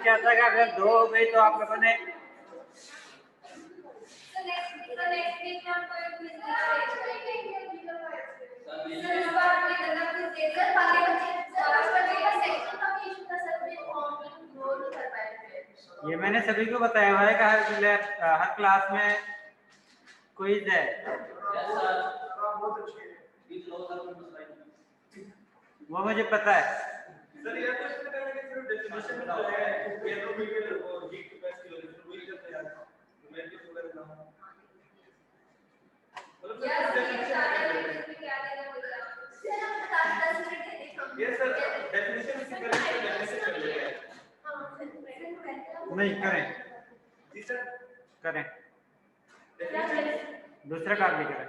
क्या था कि अगर 2 हो गई तो आप लोगों ने ये मैंने सभी को बताया हुआ है कि हर क्लास में क्विज है। वो मुझे पता है। नहीं करें करें दूसरा काम भी करें।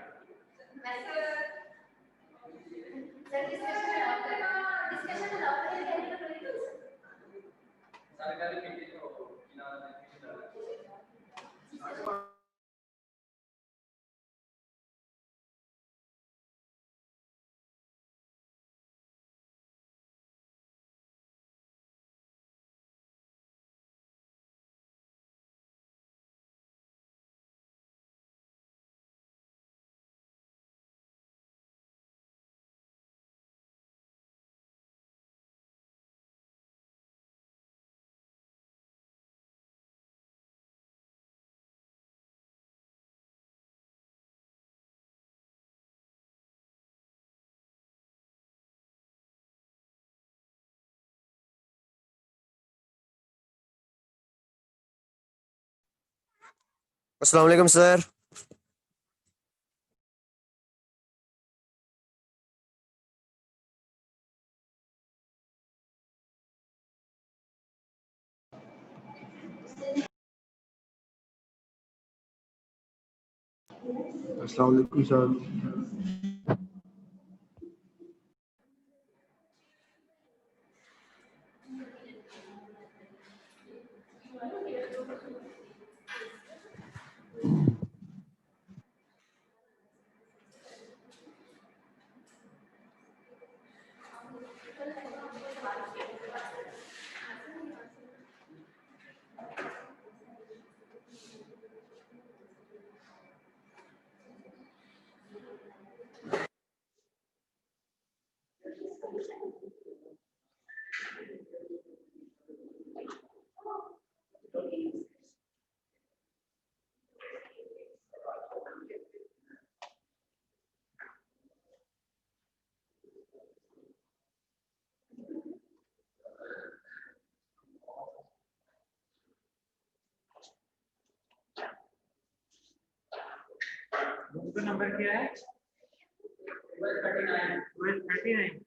अस्सलाम वालेकुम सर। अस्सलाम वालेकुम सर। बुक का नंबर क्या है? 39।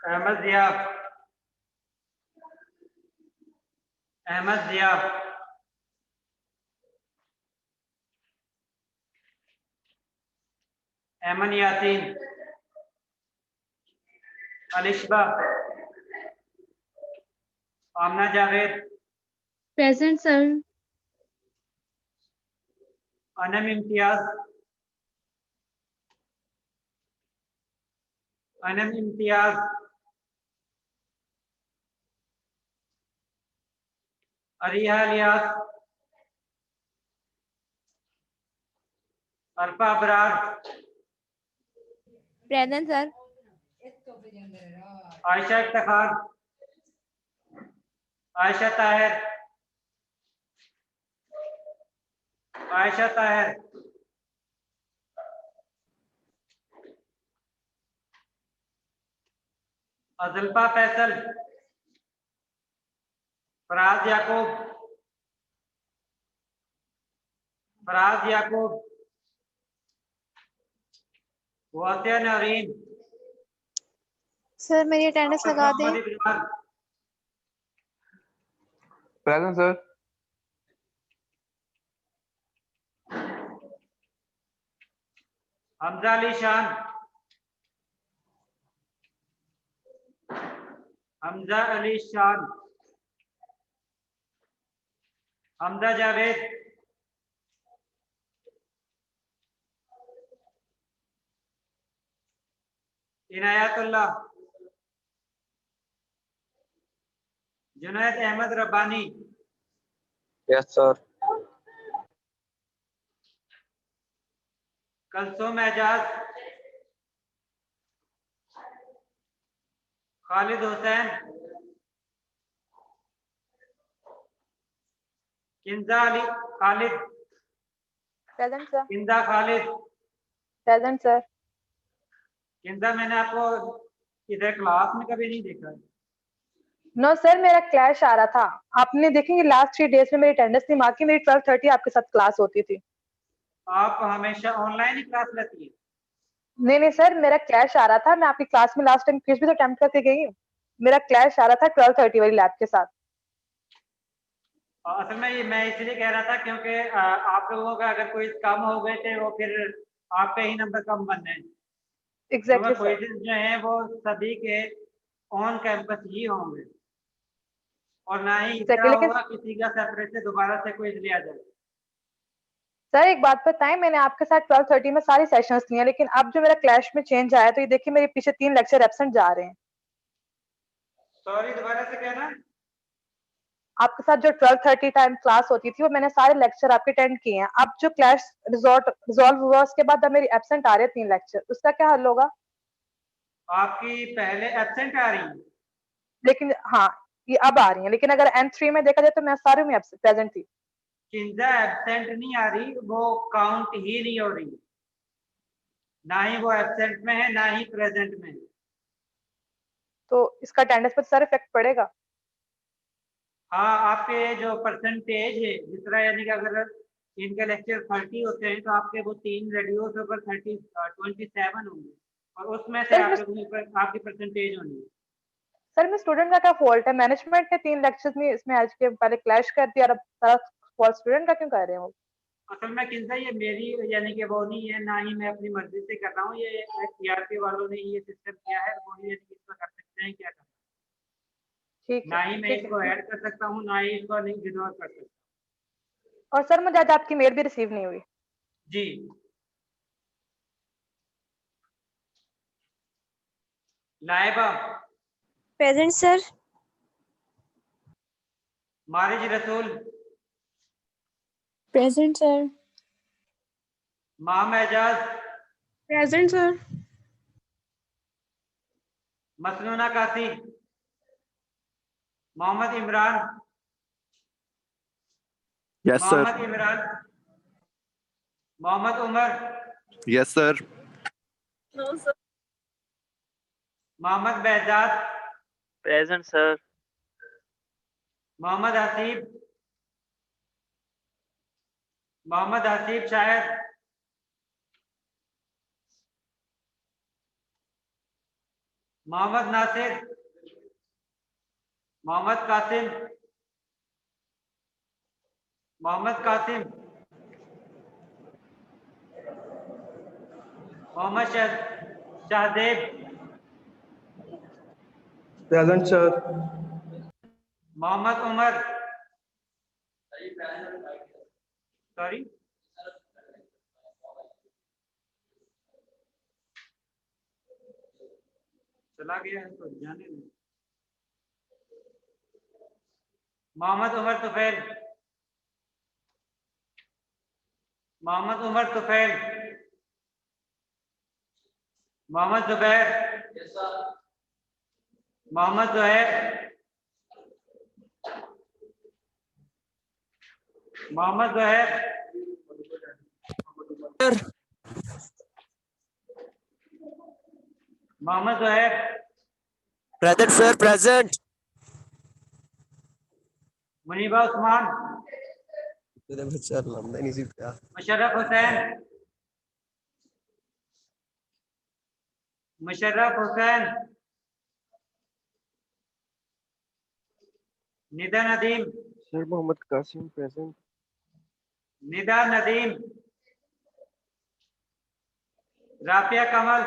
Ahmad जियाब, Ahmed Ziyab, Eman Yasin, Alishba, Amna Javed, present sir. Anam Imtiaz, Anam Imtiaz, Ariya Ilyas, Arfa Abrar, present sir. Ayesha Iftikhar, Ayesha Tahir, Ayesha Tahir, Ajalfa Faisal, Faraz Yaqoob, Faraz Yaqoob, Wasia Nareen, sir मेरी अटेंडेंस लगा दें। Mohammad Ibrar, present sir. Hamza Ali Shan, Hamza Ali Shan, Hamza Javed, Inayatullah, Junaid Ahmed Rabbani, yes sir. Kulsoom Ejaz, Khalid Hussain, Kinza Ali Khalid, present sir. Kinza Khalid, present sir. Kinza मैंने आपको इधर क्लास में कभी नहीं देखा है। नो सर मेरा क्लैश आ रहा था। आपने देखेंगे लास्ट 3 डेज में मेरी अटेंडेंस नहीं मार्क की, मेरी 12:30 आपके साथ क्लास होती थी। आप हमेशा ऑनलाइन ही क्लास लेती है? नहीं सर मेरा क्लैश आ रहा था। मैं आपकी क्लास में लास्ट टाइम क्विज भी तो अटेम्प्ट करके गई हूँ। मेरा क्लैश आ रहा था 12:30 वाली लैब के साथ। असल में ये मैं इसलिए कह रहा था क्योंकि आप लोगों का अगर कोई कम हो गए थे वो फिर आपके ही नंबर कम बनने हैं। Exactly sir. क्विज़ेस जो हैं वो सभी के ऑन कैंपस ही होंगे और ना ही इतना Exactly, लेकिन होगा किसी का सेपरेट से दोबारा से क्विज लिया जाए। सर एक बात बताएं, मैंने आपके साथ 12:30 में सारी सेशंस ली हैं, लेकिन अब जो मेरा क्लैश में चेंज आया तो ये देखिए मेरे पीछे 3 लेक्चर एब्सेंट जा रहे हैं। सॉरी दोबारा से कहना। आपके साथ जो 12:30 टाइम क्लास होती थी वो मैंने सारे लेक्चर आपके अटेंड किए हैं। अब जो क्लैश रिजॉल्व हुआ उसके बाद अब मेरी एब्सेंट आ रहे हैं 3 लेक्चर, उसका क्या हल होगा? आपकी पहले एब्सेंट आ रही है? लेकिन हाँ ये अब आ रही है, लेकिन अगर N3 में देखा जाए तो मैं सारे में प्रेजेंट थी। किंजा एब्सेंट नहीं आ रही, वो काउंट ही नहीं हो रही, ना ही वो एब्सेंट में है ना ही प्रेजेंट में है। तो इसका अटेंडेंस पर सारा इफेक्ट पड़ेगा? हाँ आपके जो परसेंटेज है जिस तरह यानी कि अगर इनके लेक्चर 30 होते हैं तो आपके वो 3 रेडियो से ऊपर 27 होंगे और उसमें से आपकी परसेंटेज होनी है। सर मैं स्टूडेंट का क्या फॉल्ट है? मैनेजमेंट ने 3 लेक्चर्स में इसमें आज के पहले क्लैश कर दिया और अब सारा फॉल्ट स्टूडेंट का क्यों कर रहे हो? असल में किंजा ये मेरी यानी कि वो नहीं है, ना ही मैं अपनी मर्जी से कर रहा हूँ, ये टीआरपी वालों ने ये सिस्टम किया है, वो ही यानी इसको कर सकते हैं क्या करना। ठीक ना है ही मैं ठीक इसको है। ऐड कर सकता हूँ ना ही इसको नहीं इग्नोर कर सकता। और सर मुझे आज आपकी मेल भी रिसीव नहीं हुई। जी Laiba, present sir. Mariz Rasool, present sir. Mam Ejaz, present sir. Masnoona Kasi, Mohammad Imran, yes sir. Mohammad Imran, Mohammad Umar, yes sir. Mohammad Behzad, present sir. Mohammad Haseeb, Mohammad Haseeb शायद, Mohammad Nasir, Mohammad Qasim, Mohammad Qasim, Mohammad Shahdeb, present sir. Mohammad Umar, sorry चला गया है तो जाने दो। Mohammad Umar Tufail, Mohammad Umar Tufail, Mohammad Zubair, Mohammad Zuhair, Mohammad Zuhair, Mohammad Zuhair, present sir, present. Muniba Usman, Musharraf Musharraf Hussain, Musharraf Hussain, Nida Nadeem, sir Mohammad Qasim present. Nida Nadeem, Rafia Kamal,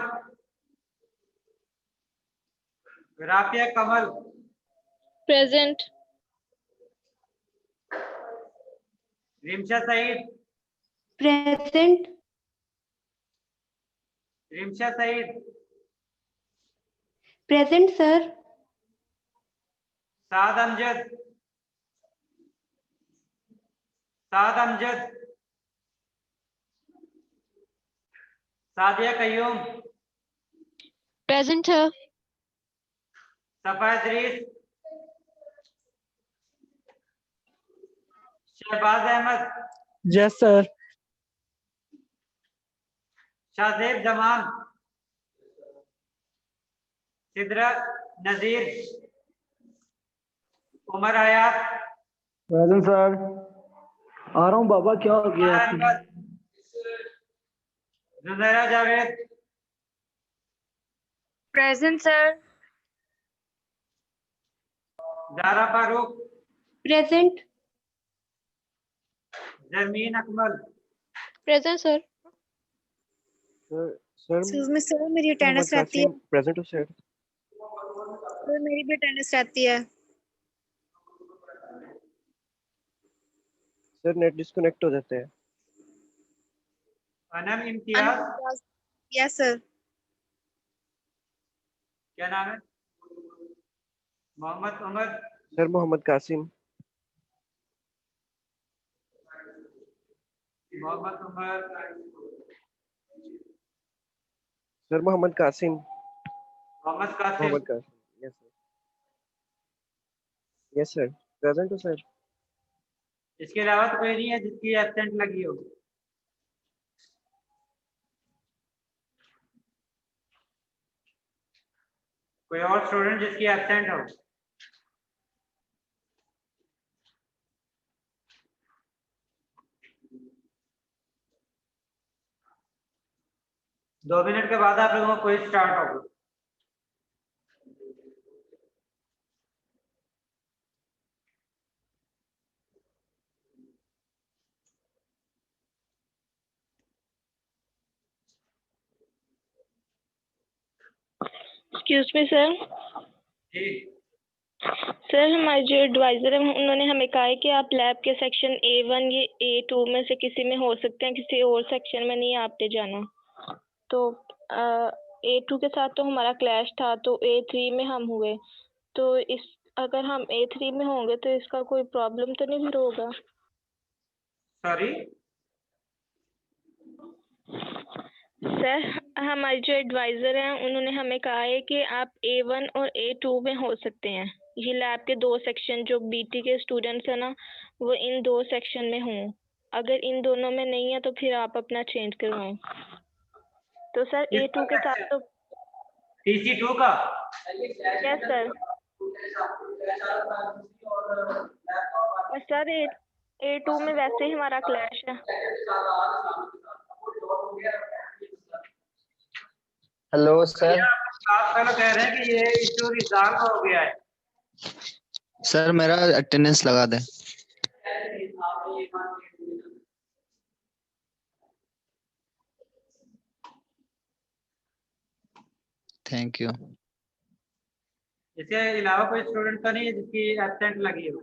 Rafia Kamal, present, Rimsha Saeed, present, Rimsha Saeed, present sir, Saad Amjad, Saad Amjad, Sadia Qayyum, present sir, सफा इदरीस, शहबाज अहमद, Yes, sir. शाहजेब जमान, सिदरा नजीर, उमर हयात, Present, sir. आ रहा हूँ बाबा, क्या हो गया? Umar Ahmed, Junaira Javed, present sir, Zara Farooq, present, Zarmeen Akmal, present sir, sir excuse me sir, मेरी मोहम्मद अटेंडेंस रहती है कासिम प्रेजेंट हो सर। सर, मेरी भी अटेंडेंस रहती है। सर नेट डिस्कनेक्ट हो जाते हैं। अनम इम्तियाज, यस सर, क्या नाम है? Mohammad Umar, sir Mohammad Qasim. Mohammad Umar, sir Mohammad Qasim. Mohammad Qasim, Mohammad Qasim. Yes sir. Yes sir, present हो सर। इसके अलावा तो कोई नहीं है जिसकी एब्सेंट लगी हो। कोई और स्टूडेंट जिसकी एब्सेंट हो? दो मिनट के बाद आप लोगों को क्विज स्टार्ट होगा। excuse me sir, जी, सर हमारे जो एडवाइजर है उन्होंने हमें कहा है कि आप लैब के सेक्शन A1 या A2 में से किसी में हो सकते हैं, किसी और सेक्शन में नहीं आपने जाना। तो A2 के साथ तो हमारा क्लैश था, तो A3 में हम हुए, तो इस अगर हम A3 में होंगे तो इसका कोई प्रॉब्लम तो नहीं फिर होगा? सॉरी, सर हमारे जो एडवाइजर हैं उन्होंने हमें कहा है कि आप A1 और A2 में हो सकते हैं। ये लैब के दो सेक्शन जो BT के स्टूडेंट्स हैं ना, वो इन दो सेक्शन में हों। अगर इन दोनों में नहीं है तो फिर आप अपना चेंज करवाएं। तो सर A2 के साथ तो TC2 का? यस सर, और सर A2 में वैसे ही हमारा क्लैश है। Hello sir. आप पहले कह रहे हैं कि ये इशू रिजॉल्व हो गया है। सर मेरा अटेंडेंस लगा दें। Thank you. इसके अलावा कोई स्टूडेंट तो नहीं है जिसकी एब्सेंट लगी हो?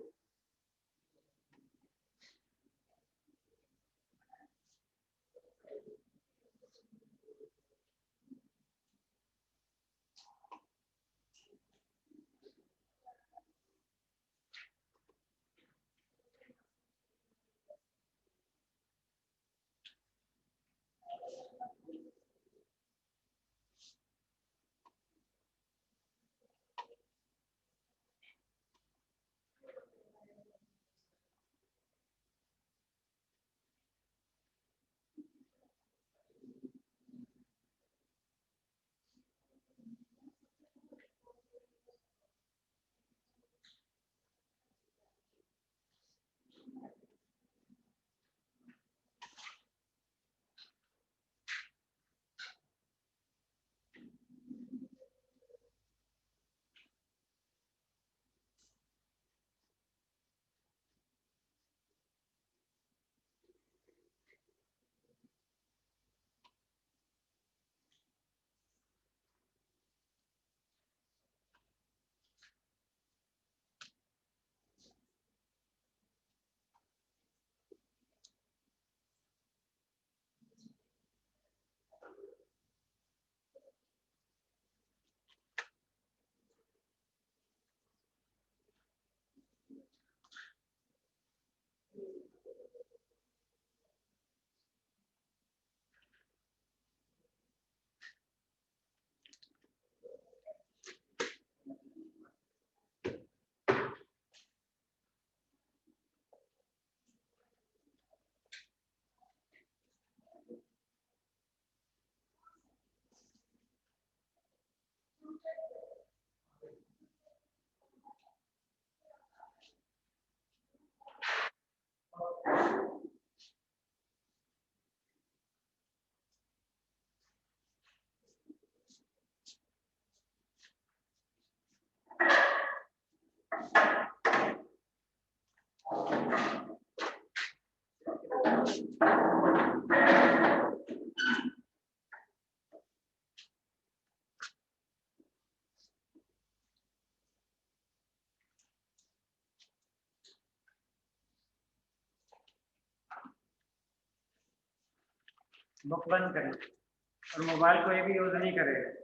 बुक बंद करें और मोबाइल कोई भी यूज नहीं करेगा।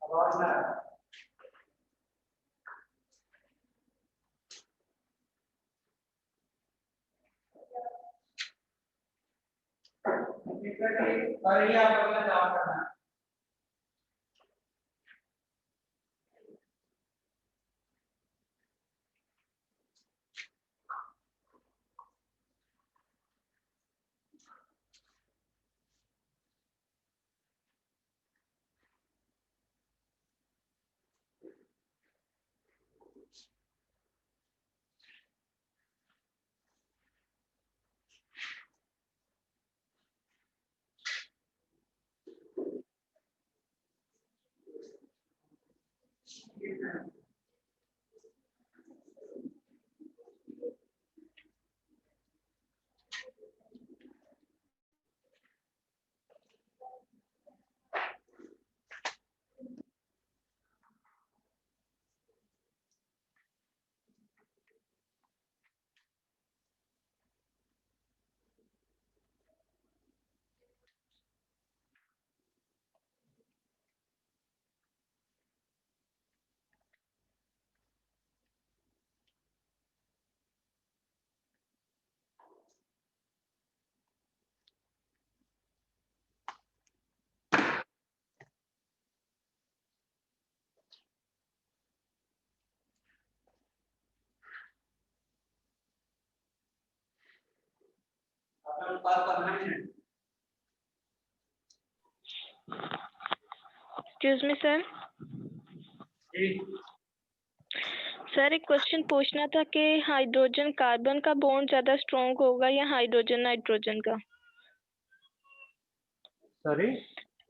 आवाज ना आ रहा। और ये आप अपना काम करना। अपना बात करना है। Excuse me sir. जी सर एक क्वेश्चन पूछना था कि हाइड्रोजन कार्बन का बॉन्ड ज्यादा स्ट्रॉन्ग होगा या हाइड्रोजन नाइट्रोजन का? सॉरी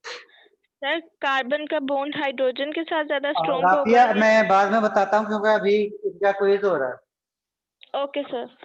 सर कार्बन का बॉन्ड हाइड्रोजन के साथ ज्यादा स्ट्रॉन्ग राफिया, होगा? मैं बाद में बताता हूँ क्योंकि अभी इसका क्विज हो रहा है। Okay sir.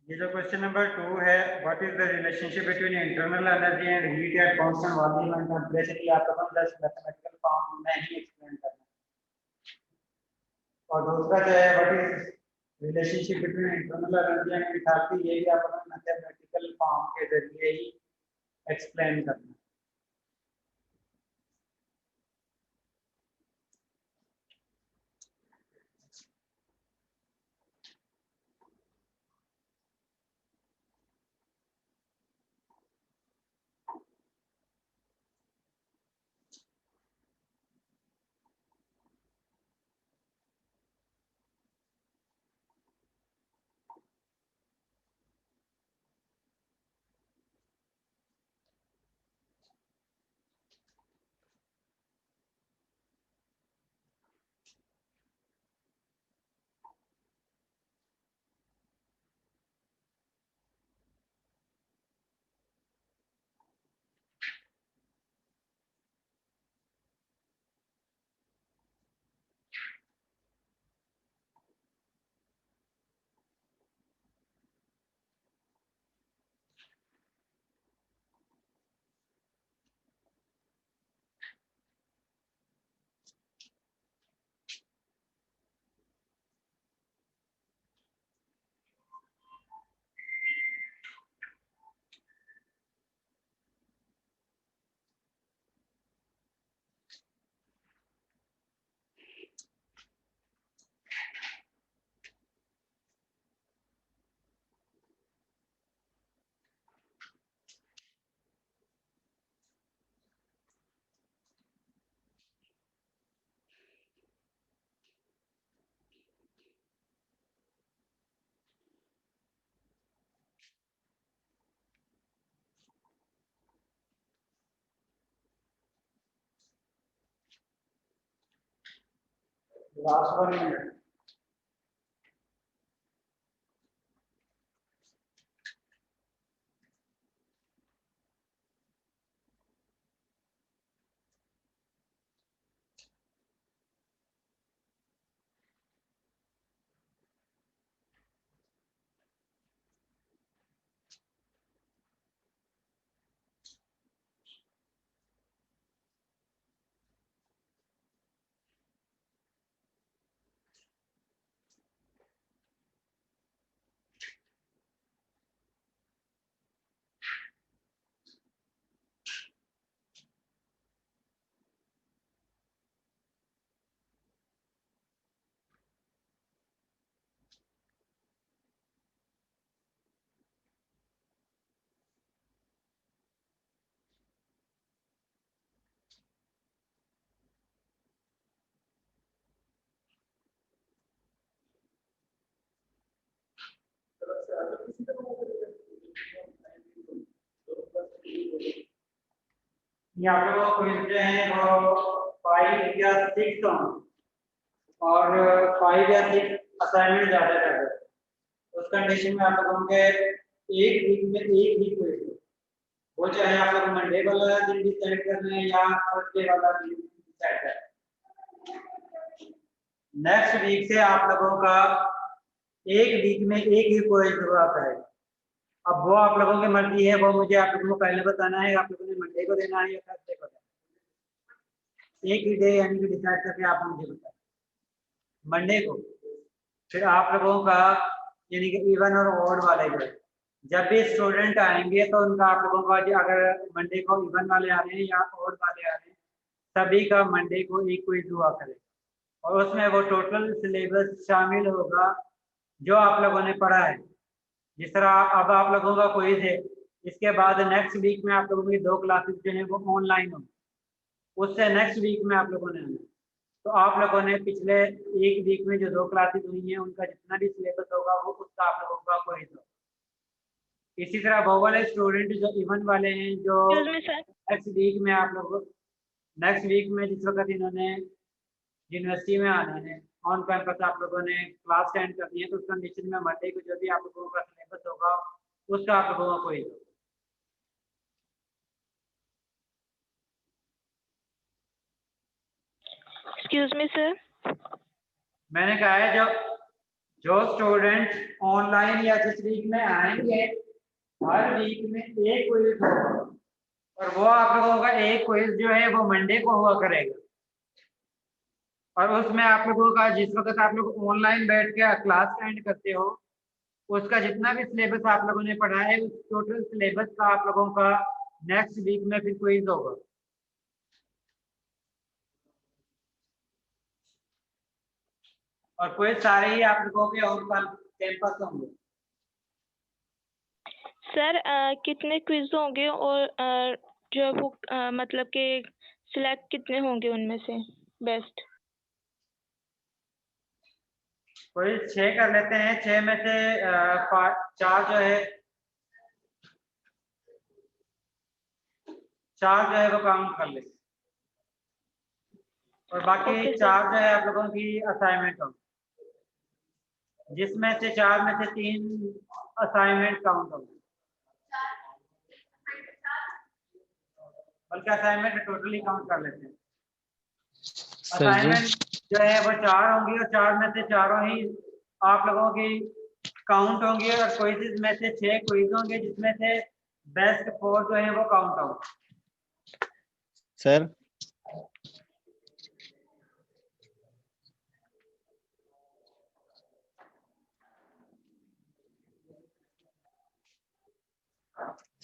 ये जो क्वेश्चन नंबर 2 है, what is the relationship between internal energy and heat at constant volume and temperature, ये आपको जस्ट मैथमेटिकल फॉर्म में ही एक्सप्लेन करना है। और दूसरा जो है what is relationship between internal energy and enthalpy, ये भी आपको मैथमेटिकल फॉर्म के जरिए ही एक्सप्लेन करना है। Last 1 minute. ये आप लोगों को क्विज जो है वो 5 या 6 और 5 या 6 असाइनमेंट ज्यादा है। उस कंडीशन में आप लोगों के एक वीक में एक ही क्विज हो, वो चाहे आप लोग मंडे वाला दिन डिसाइड कर लें या थर्सडे वाला दिन डिसाइड कर लें। नेक्स्ट वीक से आप लोगों का एक वीक में एक ही क्विज हुआ करेगा। अब वो आप लोगों की मर्जी है, वो मुझे आप लोगों को पहले बताना है, आप लोगों ने मंडे को देना है या थर्सडे को देना है। एक ही डे यानी कि डिसाइड करके आप मुझे बताएं मंडे को। फिर आप लोगों का यानी कि इवन और ऑड वाले जो जब भी स्टूडेंट आएंगे तो उनका आप लोगों का अगर मंडे को इवन वाले आ रहे हैं या ऑड वाले आ रहे हैं, सभी का मंडे को एक क्विज हुआ करेगा और उसमें वो टोटल सिलेबस शामिल होगा जो आप लोगों ने पढ़ा है। जिस तरह अब आप लोगों का क्विज है, इसके बाद नेक्स्ट वीक में आप लोगों की 2 क्लासेस जो है वो ऑनलाइन होंगी, उससे नेक्स्ट वीक में आप लोगों ने आना। तो आप लोगों ने पिछले एक वीक में जो 2 क्लासेस हुई हैं उनका जितना भी सिलेबस होगा वो उसका आप लोगों का कोई होगा। इसी तरह वो वाले स्टूडेंट जो इवन वाले हैं जो excuse me sir. Next week में आप लोग नेक्स्ट वीक में जिस वक्त इन्होंने यूनिवर्सिटी में आना है ऑन कैंपस आप लोगों ने क्लास अटेंड करनी है तो उस कंडीशन में मंडे को जो भी आप लोगों का सिलेबस होगा उसका आप लोगों का कोई होगा। Excuse me sir. मैंने कहा है जो स्टूडेंट ऑनलाइन या जिस वीक में आएंगे हर वीक में एक क्विज होगा और वो आप लोगों का एक क्विज जो है वो मंडे को हुआ करेगा और उसमें आप लोगों का जिस वक्त आप लोग ऑनलाइन बैठ के क्लास अटेंड करते हो उसका जितना भी सिलेबस आप लोगों ने पढ़ा है उस टोटल सिलेबस का आप लोगों का नेक्स्ट वीक में फिर क्विज होगा। और कोई सारे ही आप लोगों के और कैंपस होंगे। सर कितने क्विज होंगे और जो वो मतलब कि सिलेक्ट कितने होंगे उनमें से बेस्ट? कोई 6 कर लेते हैं, 6 में से 4 जो है 4 जो है वो काउंट कर ले और बाकी Okay, 4 जो है आप लोगों की असाइनमेंट होंगे जिसमें से 4 में से 3 असाइनमेंट काउंट होंगे बल्कि असाइनमेंट टोटली काउंट कर लेते हैं। असाइनमेंट जो है वो 4 होंगी और 4 में से चारों ही आप लोगों की काउंट होंगे और क्विज़ में से 6 क्विज होंगे जिसमें से बेस्ट 4 जो है वो काउंट होंगे। सर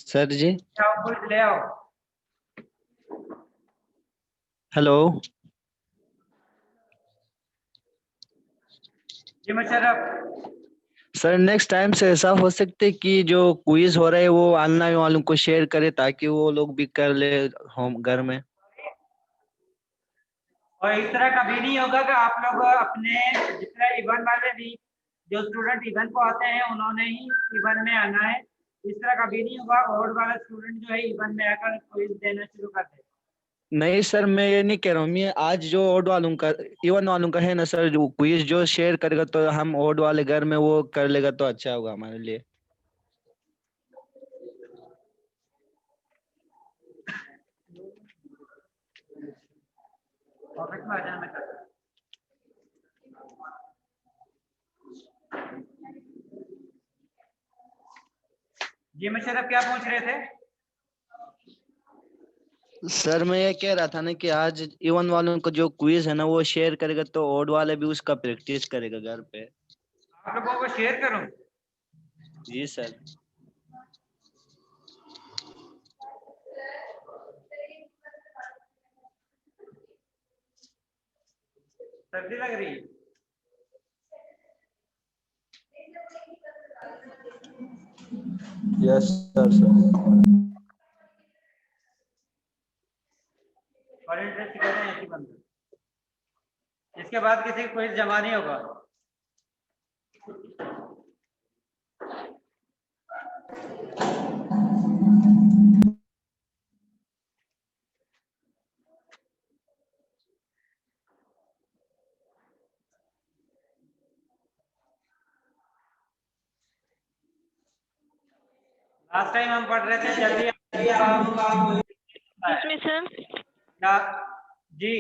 सर जी आउटपुट ले आओ। हेलो जी मुशर्रफ। सर नेक्स्ट टाइम से ऐसा हो सकते कि जो क्विज हो रहा है वो ऑनलाइन वालों को शेयर करे ताकि वो लोग भी कर ले होम घर में। और इस तरह कभी नहीं होगा कि आप लोग अपने जितना इवन वाले भी जो स्टूडेंट इवन को आते हैं उन्होंने ही इवन में आना है, इस तरह कभी नहीं होगा। ओड वाला स्टूडेंट जो है इवन में आकर क्विज देना शुरू कर दे। नहीं सर मैं ये नहीं कह रहा हूँ, मैं आज जो ओड वालों का इवन वालों का है ना सर, जो क्विज जो शेयर करेगा तो हम ओड वाले घर में वो कर लेगा तो अच्छा होगा हमारे लिए। ऑफिस में आ जाना कर। जी मुशर्रफ क्या पूछ रहे थे? सर मैं ये कह रहा था ना कि आज इवन वालों को जो क्विज है ना वो शेयर करेगा तो ओड वाले भी उसका प्रैक्टिस करेगा घर पे। आप लोगों को शेयर करूं? जी सर। सर्दी लग रही है? Yes sir. और इंटरेस्ट कहते हैं ऐसी बंद। इसके बाद किसी को क्विज जमा नहीं होगा। लास्ट टाइम हम पढ़ रहे थे जल्दी इसमें सर जी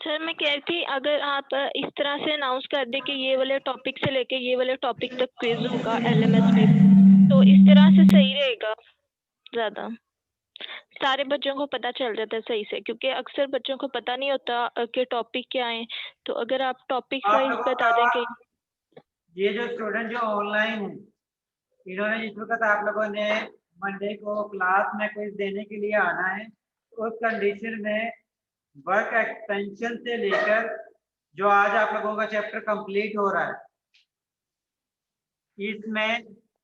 सर मैं कह रही थी अगर आप इस तरह से अनाउंस कर दे कि ये वाले टॉपिक से लेके ये वाले टॉपिक तक क्विज होगा एलएमएस में, तो इस तरह से सही रहेगा, ज्यादा सारे बच्चों को पता चल जाता है सही से, क्योंकि अक्सर बच्चों को पता नहीं होता कि टॉपिक क्या है। तो अगर आप टॉपिक वाइज बता दें कि ये जो स्टूडेंट जो ऑनलाइन है इन्होंने जिस वक्त आप लोगों ने मंडे को क्लास में क्विज देने के लिए आना है, उस कंडीशन में वर्क एक्सटेंशन से लेकर जो आज आप लोगों का चैप्टर कंप्लीट हो रहा है इसमें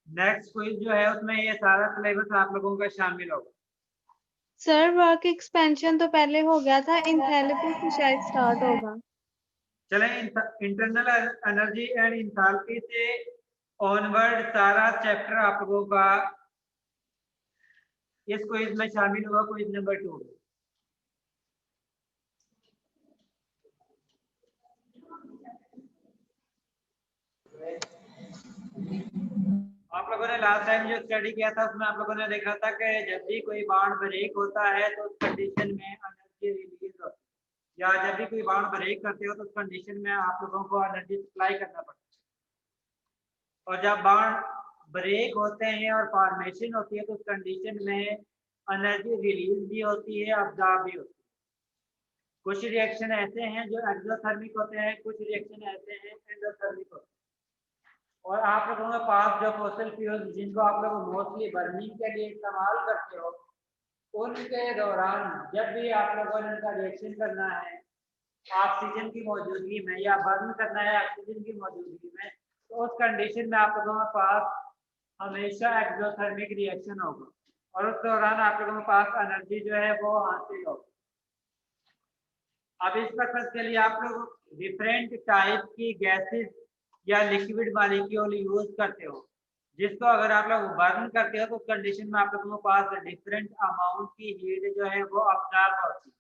नेक्स्ट क्विज जो है उसमें ये सारा सिलेबस आप लोगों का शामिल होगा। सर वर्क एक्सपेंशन तो पहले हो गया था, इंथैल्पी से शायद स्टार्ट होगा। चले इंटरनल एनर्जी एंड इंथैल्पी से ऑनवर्ड सारा चैप्टर आप लोगों का इस क्विज में शामिल हुआ, क्विज नंबर 2। आप लोगों ने लास्ट टाइम जो स्टडी किया था उसमें आप लोगों ने देखा था कि जब भी कोई बाउंड ब्रेक होता है तो उस कंडीशन में एनर्जी रिलीज होती है, या जब भी कोई बाउंड ब्रेक करते हो तो उस कंडीशन में आप लोगों को एनर्जी सप्लाई करना पड़ता है। और जब बाउंड ब्रेक होते हैं और फॉर्मेशन होती है तो उस कंडीशन में एनर्जी रिलीज भी होती है, अब्जॉर्ब भी होती है। कुछ रिएक्शन ऐसे हैं जो एक्सोथर्मिक होते हैं, कुछ रिएक्शन ऐसे हैं एंडोथर्मिक होते हैं। और आप लोगों के पास जो फॉसिल फ्यूल्स जिनको आप लोग मोस्टली बर्निंग के लिए इस्तेमाल करते हो, उनके दौरान जब भी आप लोगों ने उनका रिएक्शन करना है ऑक्सीजन की मौजूदगी में या बर्न करना है ऑक्सीजन की मौजूदगी में, तो उस कंडीशन में आप लोगों के पास हमेशा एक्सोथर्मिक रिएक्शन होगा और उस दौरान आप लोगों के पास एनर्जी जो है वो हासिल होगी। अब इस पर्पज के लिए आप लोग डिफरेंट टाइप की गैसेस या लिक्विड मॉलिक्यूल यूज करते हो, जिसको अगर आप लोग बर्न करते हो तो उस कंडीशन में आप लोगों के पास डिफरेंट अमाउंट की हीट जो है वो अब्जॉर्ब होती है।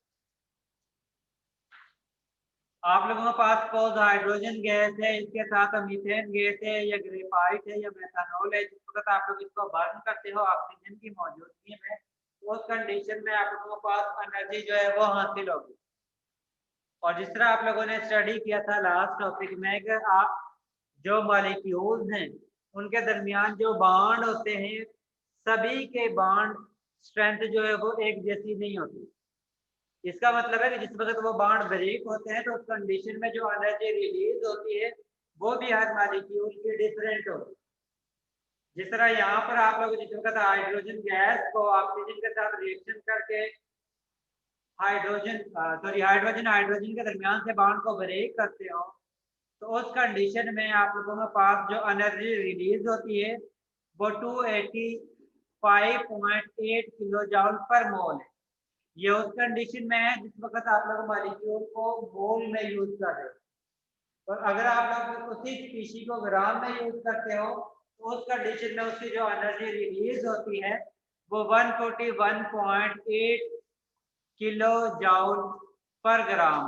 आप लोगों के पास सपोज हाइड्रोजन गैस है, इसके साथ मीथेन गैस है या ग्रेफाइट है या मेथनॉल है, जिस वक्त आप लोग इसको बर्न करते हो ऑक्सीजन की मौजूदगी में, तो उस कंडीशन में आप लोगों के पास एनर्जी जो है वो हासिल होगी। और जिस तरह आप लोगों ने स्टडी किया था लास्ट टॉपिक में कि आप जो मॉलिक्यूल्स हैं उनके दरमियान जो बॉन्ड होते हैं, सभी के बॉन्ड स्ट्रेंथ जो है वो एक जैसी नहीं होती। इसका मतलब है कि जिस वक्त वो बॉन्ड ब्रेक होते हैं तो उस कंडीशन में जो एनर्जी रिलीज होती है वो भी हर मॉलिक्यूल की डिफरेंट होती है। जिस तरह यहाँ पर आप लोग जिस वक्त हाइड्रोजन गैस को ऑक्सीजन के साथ रिएक्शन करके हाइड्रोजन के दरमियान से बॉन्ड को ब्रेक करते हो, तो उस कंडीशन में आप लोगों के पास जो एनर्जी रिलीज होती है वो 285.8 किलो जूल पर मोल है। ये उस कंडीशन में है जिस वक्त आप लोग मॉलिक्यूल को मोल में यूज कर रहे हो। और अगर आप लोग उसी स्पीशी को ग्राम में यूज करते हो तो उस कंडीशन में उसकी जो एनर्जी रिलीज होती है वो 141.8 किलो जूल पर ग्राम।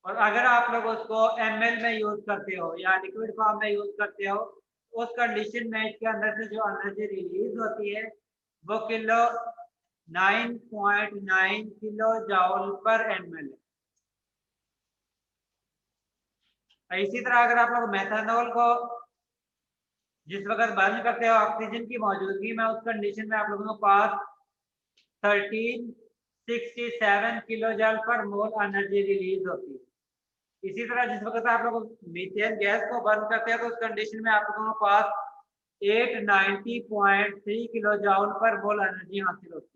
और अगर आप लोग उसको ml में यूज करते हो या लिक्विड फॉर्म में यूज करते हो, उस कंडीशन में इसके अंदर से जो एनर्जी रिलीज होती है वो 9.9 किलो जूल पर ml है। इसी तरह अगर आप लोग मेथनॉल को जिस वक्त बर्न करते हो ऑक्सीजन की मौजूदगी में, उस कंडीशन में आप लोगों के पास 1367 किलो जूल पर मोल एनर्जी रिलीज होती है। इसी तरह जिस वक्त आप लोग मीथेन गैस को बर्न करते हैं तो उस कंडीशन में आप लोगों के पास 890.3 किलो जूल पर मोल एनर्जी हासिल होती है।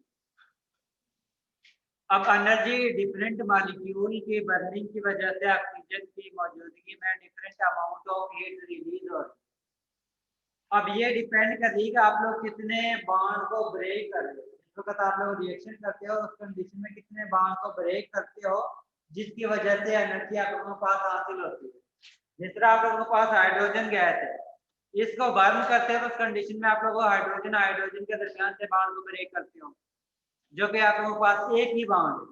अब एनर्जी डिफरेंट मॉलिक्यूल की बर्निंग की वजह से ऑक्सीजन की मौजूदगी में different amount of heat release हो रही है। अब ये डिपेंड करती है कि आप लोग कितने बॉन्ड को ब्रेक कर रहे हो। जिस वक्त आप लोग रिएक्शन करते हो उस कंडीशन में कितने बॉन्ड को ब्रेक करते हो जिसकी वजह से एनर्जी आप लोगों के पास हासिल होती है। जिस तरह आप लोगों के पास हाइड्रोजन गैस है, इसको बर्न करते हो तो उस कंडीशन में आप लोग हाइड्रोजन के दरमियान से बॉन्ड को ब्रेक करते हो, जो कि आप लोगों के पास एक ही बॉन्ड है।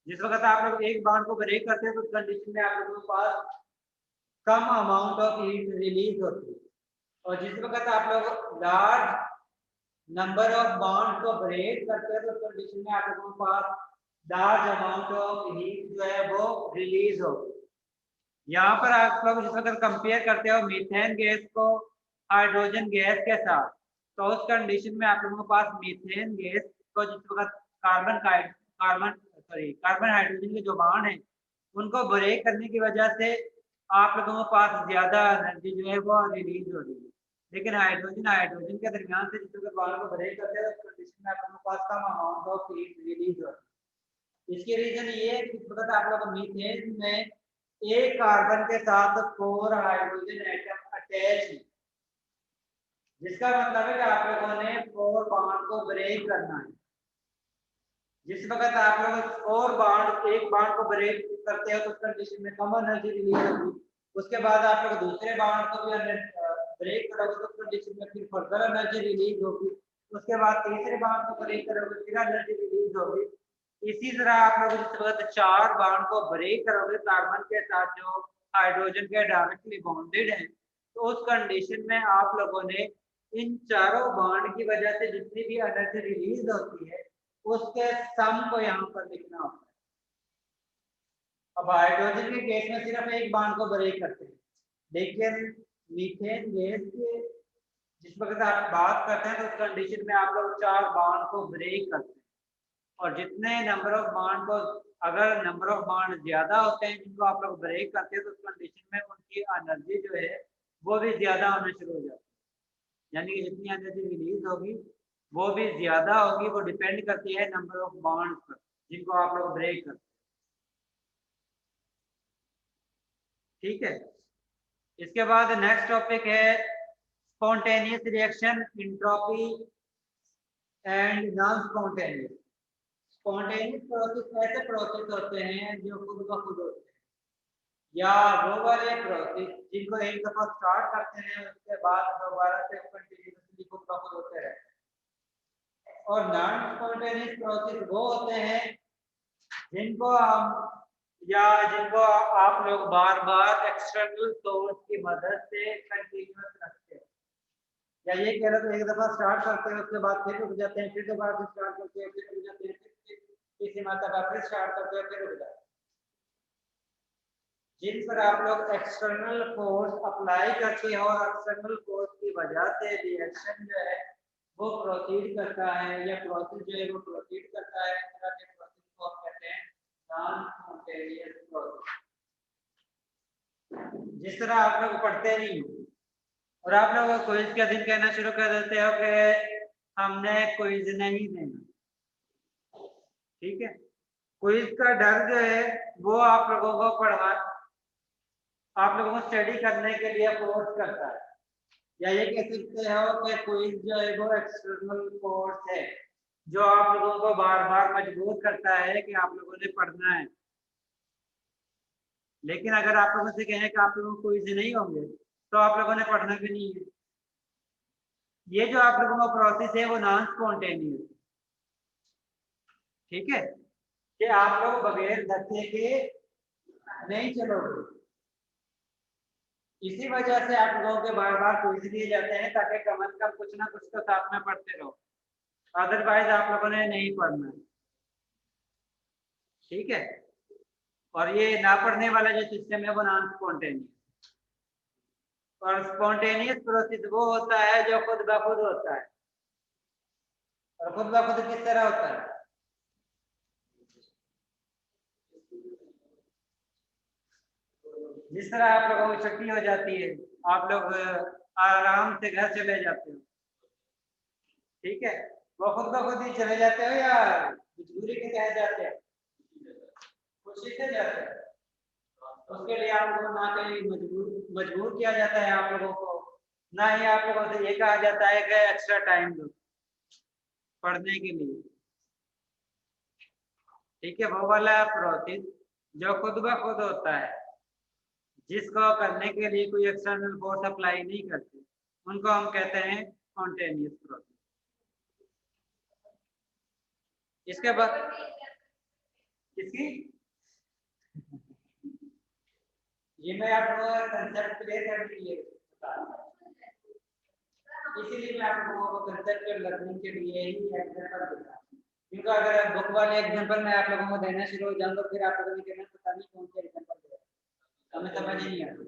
जिस वक्त आप लोग एक बॉन्ड को ब्रेक करते हो तो उस कंडीशन में आप लोगों के पास कम अमाउंट ऑफ हीट रिलीज होती है। और जिस वक्त आप लोग लार्ज नंबर ऑफ बॉन्ड को ब्रेक करते हो तो उस कंडीशन में आप लोगों के पास लार्ज अमाउंट ऑफ हीट जो है वो रिलीज होगी। यहाँ पर आप लोग जिस वक्त कंपेयर करते हो मीथेन गैस को हाइड्रोजन गैस के साथ, तो उस कंडीशन में आप लोगों के पास मीथेन गैस को जिस वक्त कार्बन हाइड्रोजन के जो बॉन्ड हैं उनको ब्रेक करने की वजह से आप लोगों के पास ज्यादा एनर्जी जो है वो रिलीज हो रही है। लेकिन हाइड्रोजन के दरमियान से जिस वक्त बॉन्ड को ब्रेक करते हैं उस कंडीशन में आप लोगों के पास कम अमाउंट ऑफ हीट रिलीज हो रही है। इसकी रीजन ये है कि जिस वक्त आप लोग मीथेन में एक कार्बन के साथ 4 हाइड्रोजन एटम अटैच है, जिसका मतलब है कि आप लोगों ने 4 बॉन्ड को ब्रेक करना है। जिस वक्त आप लोग और बाड एक बाड को ब्रेक करते हो तो उस कंडीशन में कम एनर्जी रिलीज होगी, उसके बाद आप लोग दूसरे बाड को भी ब्रेक करोगे तो उस कंडीशन में फिर फर्दर एनर्जी रिलीज होगी, उसके बाद तीसरे बाड को ब्रेक करोगे फिर एनर्जी रिलीज होगी। इसी तरह आप लोग जिस वक्त 4 बाड को ब्रेक करोगे कार्बन के साथ जो हाइड्रोजन के डायरेक्टली बॉन्डेड है, तो उस कंडीशन में आप लोगों ने इन चारों बॉन्ड की वजह से जितनी भी एनर्जी रिलीज होती है उसके सम को यहाँ पर लिखना होता है। अब हाइड्रोजन के केस में सिर्फ एक बॉन्ड को ब्रेक करते हैं, लेकिन मीथेन गैस के जिस वक्त आप बात करते हैं तो उस कंडीशन में आप लोग 4 बॉन्ड को ब्रेक करते हैं, और जितने नंबर ऑफ बॉन्ड को अगर नंबर ऑफ बॉन्ड ज्यादा होते हैं जिनको आप लोग ब्रेक करते हैं तो उस कंडीशन में उनकी एनर्जी जो है वो भी ज्यादा होना शुरू हो जाती है, यानी कि जितनी एनर्जी रिलीज होगी वो भी ज्यादा होगी, वो डिपेंड करती है नंबर ऑफ बॉन्ड्स पर जिनको आप लोग ब्रेक करते हैं। ठीक है, इसके बाद नेक्स्ट टॉपिक है spontaneous reaction, entropy and non spontaneous. Spontaneous process ऐसे प्रोसेस होते हैं जो खुद ब खुद होते हैं, या वो वाले प्रोसेस जिनको एक दफा स्टार्ट करते हैं उसके बाद दोबारा से कंटिन्यूअसली खुद ब खुद होते रहते हैं। और नॉन स्पॉन्टेनियस प्रोसेस वो होते हैं जिनको जिनको आप लोग बार बार एक्सटर्नल सोर्स की मदद से कंटिन्यूअस रखते हैं, या ये कह रहे तो एक दफा स्टार्ट करते हैं उसके बाद फिर रुक जाते हैं, फिर दोबारा से स्टार्ट करते हैं फिर रुक जाते हैं, फिर किसी मात्रा फिर स्टार्ट करते हैं फिर रुक जाते हैं। जिन पर आप लोग एक्सटर्नल फोर्स अप्लाई करते हो और एक्सटर्नल फोर्स की वजह से रिएक्शन जो है वो प्रोसीड करता है या प्रोसेस जो है वो प्रोसीड करता है, इस तरह के प्रोसेस को आप कहते हैं नॉन स्पॉन्टेनियस प्रोसेस। जिस तरह आप लोग पढ़ते नहीं हो और आप लोग क्विज के दिन कहना शुरू कर देते हो कि हमने क्विज नहीं देना, ठीक है, क्विज का डर जो है वो आप लोगों को आप लोगों को स्टडी करने के लिए फोर्स करता है, या ये कह सकते हो कि क्विज जो है वो एक्सटर्नल फोर्स है जो आप लोगों को बार बार मजबूर करता है कि आप लोगों ने पढ़ना है। लेकिन अगर आप लोगों से कहें कि आप लोगों को क्विज नहीं होंगे तो आप लोगों ने पढ़ना भी नहीं है। ये जो आप लोगों का प्रोसेस है वो नॉन स्पॉन्टेनियस, ठीक है, कि आप लोग बगैर धक्के के नहीं चलोगे। इसी वजह से आप लोगों के बार बार क्विज दिए जाते हैं ताकि कम से कम कुछ ना कुछ तो साथ में पढ़ते रहो, अदरवाइज आप लोगों ने नहीं पढ़ना, ठीक है। और ये ना पढ़ने वाला जो सिस्टम है वो नॉन स्पॉन्टेनियस। और स्पॉन्टेनियस प्रोसेस वो होता है जो खुद ब खुद होता है, और खुद ब खुद किस तरह होता है, जिस तरह आप लोगों को छुट्टी हो जाती है आप लोग आराम से घर चले जाते हो, ठीक है, वो खुद ब खुद ही चले जाते हो या मजबूरी के तहत जाते हैं, खुशी से जाते हैं। उसके लिए आप लोगों को ना कहीं मजबूर किया जाता है आप लोगों को, ना ही आप लोगों से ये कहा जाता है कि एक्स्ट्रा टाइम दो पढ़ने के लिए, ठीक है। वो वाला प्रोसेस जो खुद ब खुद होता है जिसको करने के लिए कोई एक्सटर्नल फोर्स अप्लाई नहीं करते, उनको हम कहते हैं स्पॉन्टेनियस प्रोसेस। इसके बाद इसकी ये मैं आपको कंसेप्ट क्लियर कर दिए, इसीलिए मैं आप लोगों को कंसेप्ट लर्निंग के लिए ही एग्जांपल देता हूं, क्योंकि अगर बुक वाले एग्जांपल मैं आप लोगों को देना शुरू हो जाऊं तो फिर आप लोगों ने कहना पता नहीं कौन से एग्जांपल दे रहा है, हमें समझ ही नहीं आती।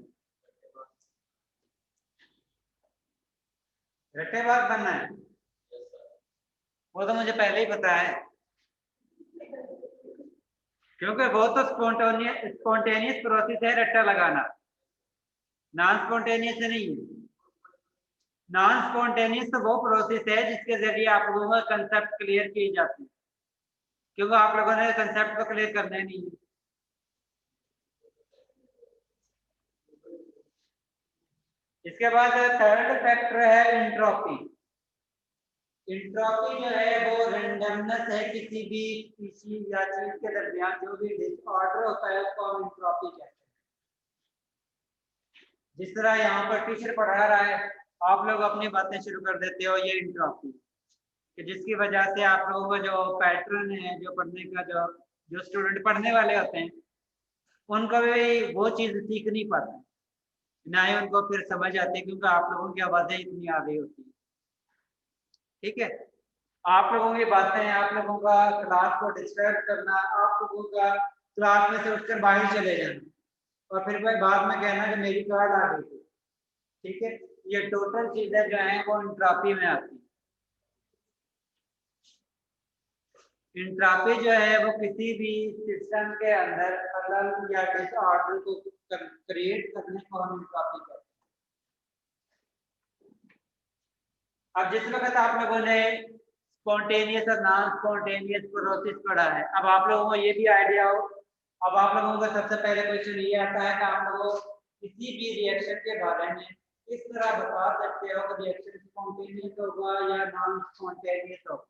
रट्टेबाज बनना है वो तो मुझे पहले ही पता है, क्योंकि वो तो स्पॉन्टेनियस प्रोसेस है रट्टा लगाना, नॉन स्पॉन्टेनियस नहीं है। नॉन स्पॉन्टेनियस तो वो प्रोसेस है जिसके जरिए आप लोगों का कंसेप्ट क्लियर की जाती है, क्योंकि आप लोगों ने कंसेप्ट को क्लियर करना नहीं है। इसके बाद थर्ड फैक्टर है एंट्रोपी। इंट्रॉपी जो है वो रेंडमनेस है किसी भी स्पीशीज या चीज के दरमियान जो भी डिसऑर्डर होता है उसको हम इंट्रॉपी कहते हैं। जिस तरह यहाँ पर टीचर पढ़ा रहा है, आप लोग अपनी बातें शुरू कर देते हो, ये इंट्रॉपी कि जिसकी वजह से आप लोगों का जो पैटर्न है, जो पढ़ने का जो स्टूडेंट पढ़ने वाले होते हैं उनको भी वो चीज सीख नहीं पाते, ना ही उनको फिर समझ आती, क्योंकि आप लोगों की आवाजें इतनी आ गई होती है। ठीक है, आप लोगों की बातें, आप लोगों का क्लास को डिस्टर्ब करना, आप लोगों का क्लास में से उठकर बाहर चले जाना और फिर भाई बाद में कहना कि मेरी कॉल आ गई थी। ठीक है, ये टोटल चीजें जो हैं वो इंट्रॉपी में आती है। इंट्रॉपी जो है वो किसी भी सिस्टम के अंदर खलल या डिसऑर्डर को क्रिएट करने को हम इंट्रॉपी कहते हैं। अब जिस वक्त आप लोगों ने स्पॉन्टेनियस और नॉन स्पॉन्टेनियस प्रोसेस पढ़ा है, अब आप लोगों को ये भी आइडिया हो, अब आप लोगों का सबसे पहले क्वेश्चन ये आता है कि आप लोगों किसी भी रिएक्शन के बारे में इस तरह बता सकते हो कि रिएक्शन स्पॉन्टेनियस होगा या नॉन स्पॉन्टेनियस होगा।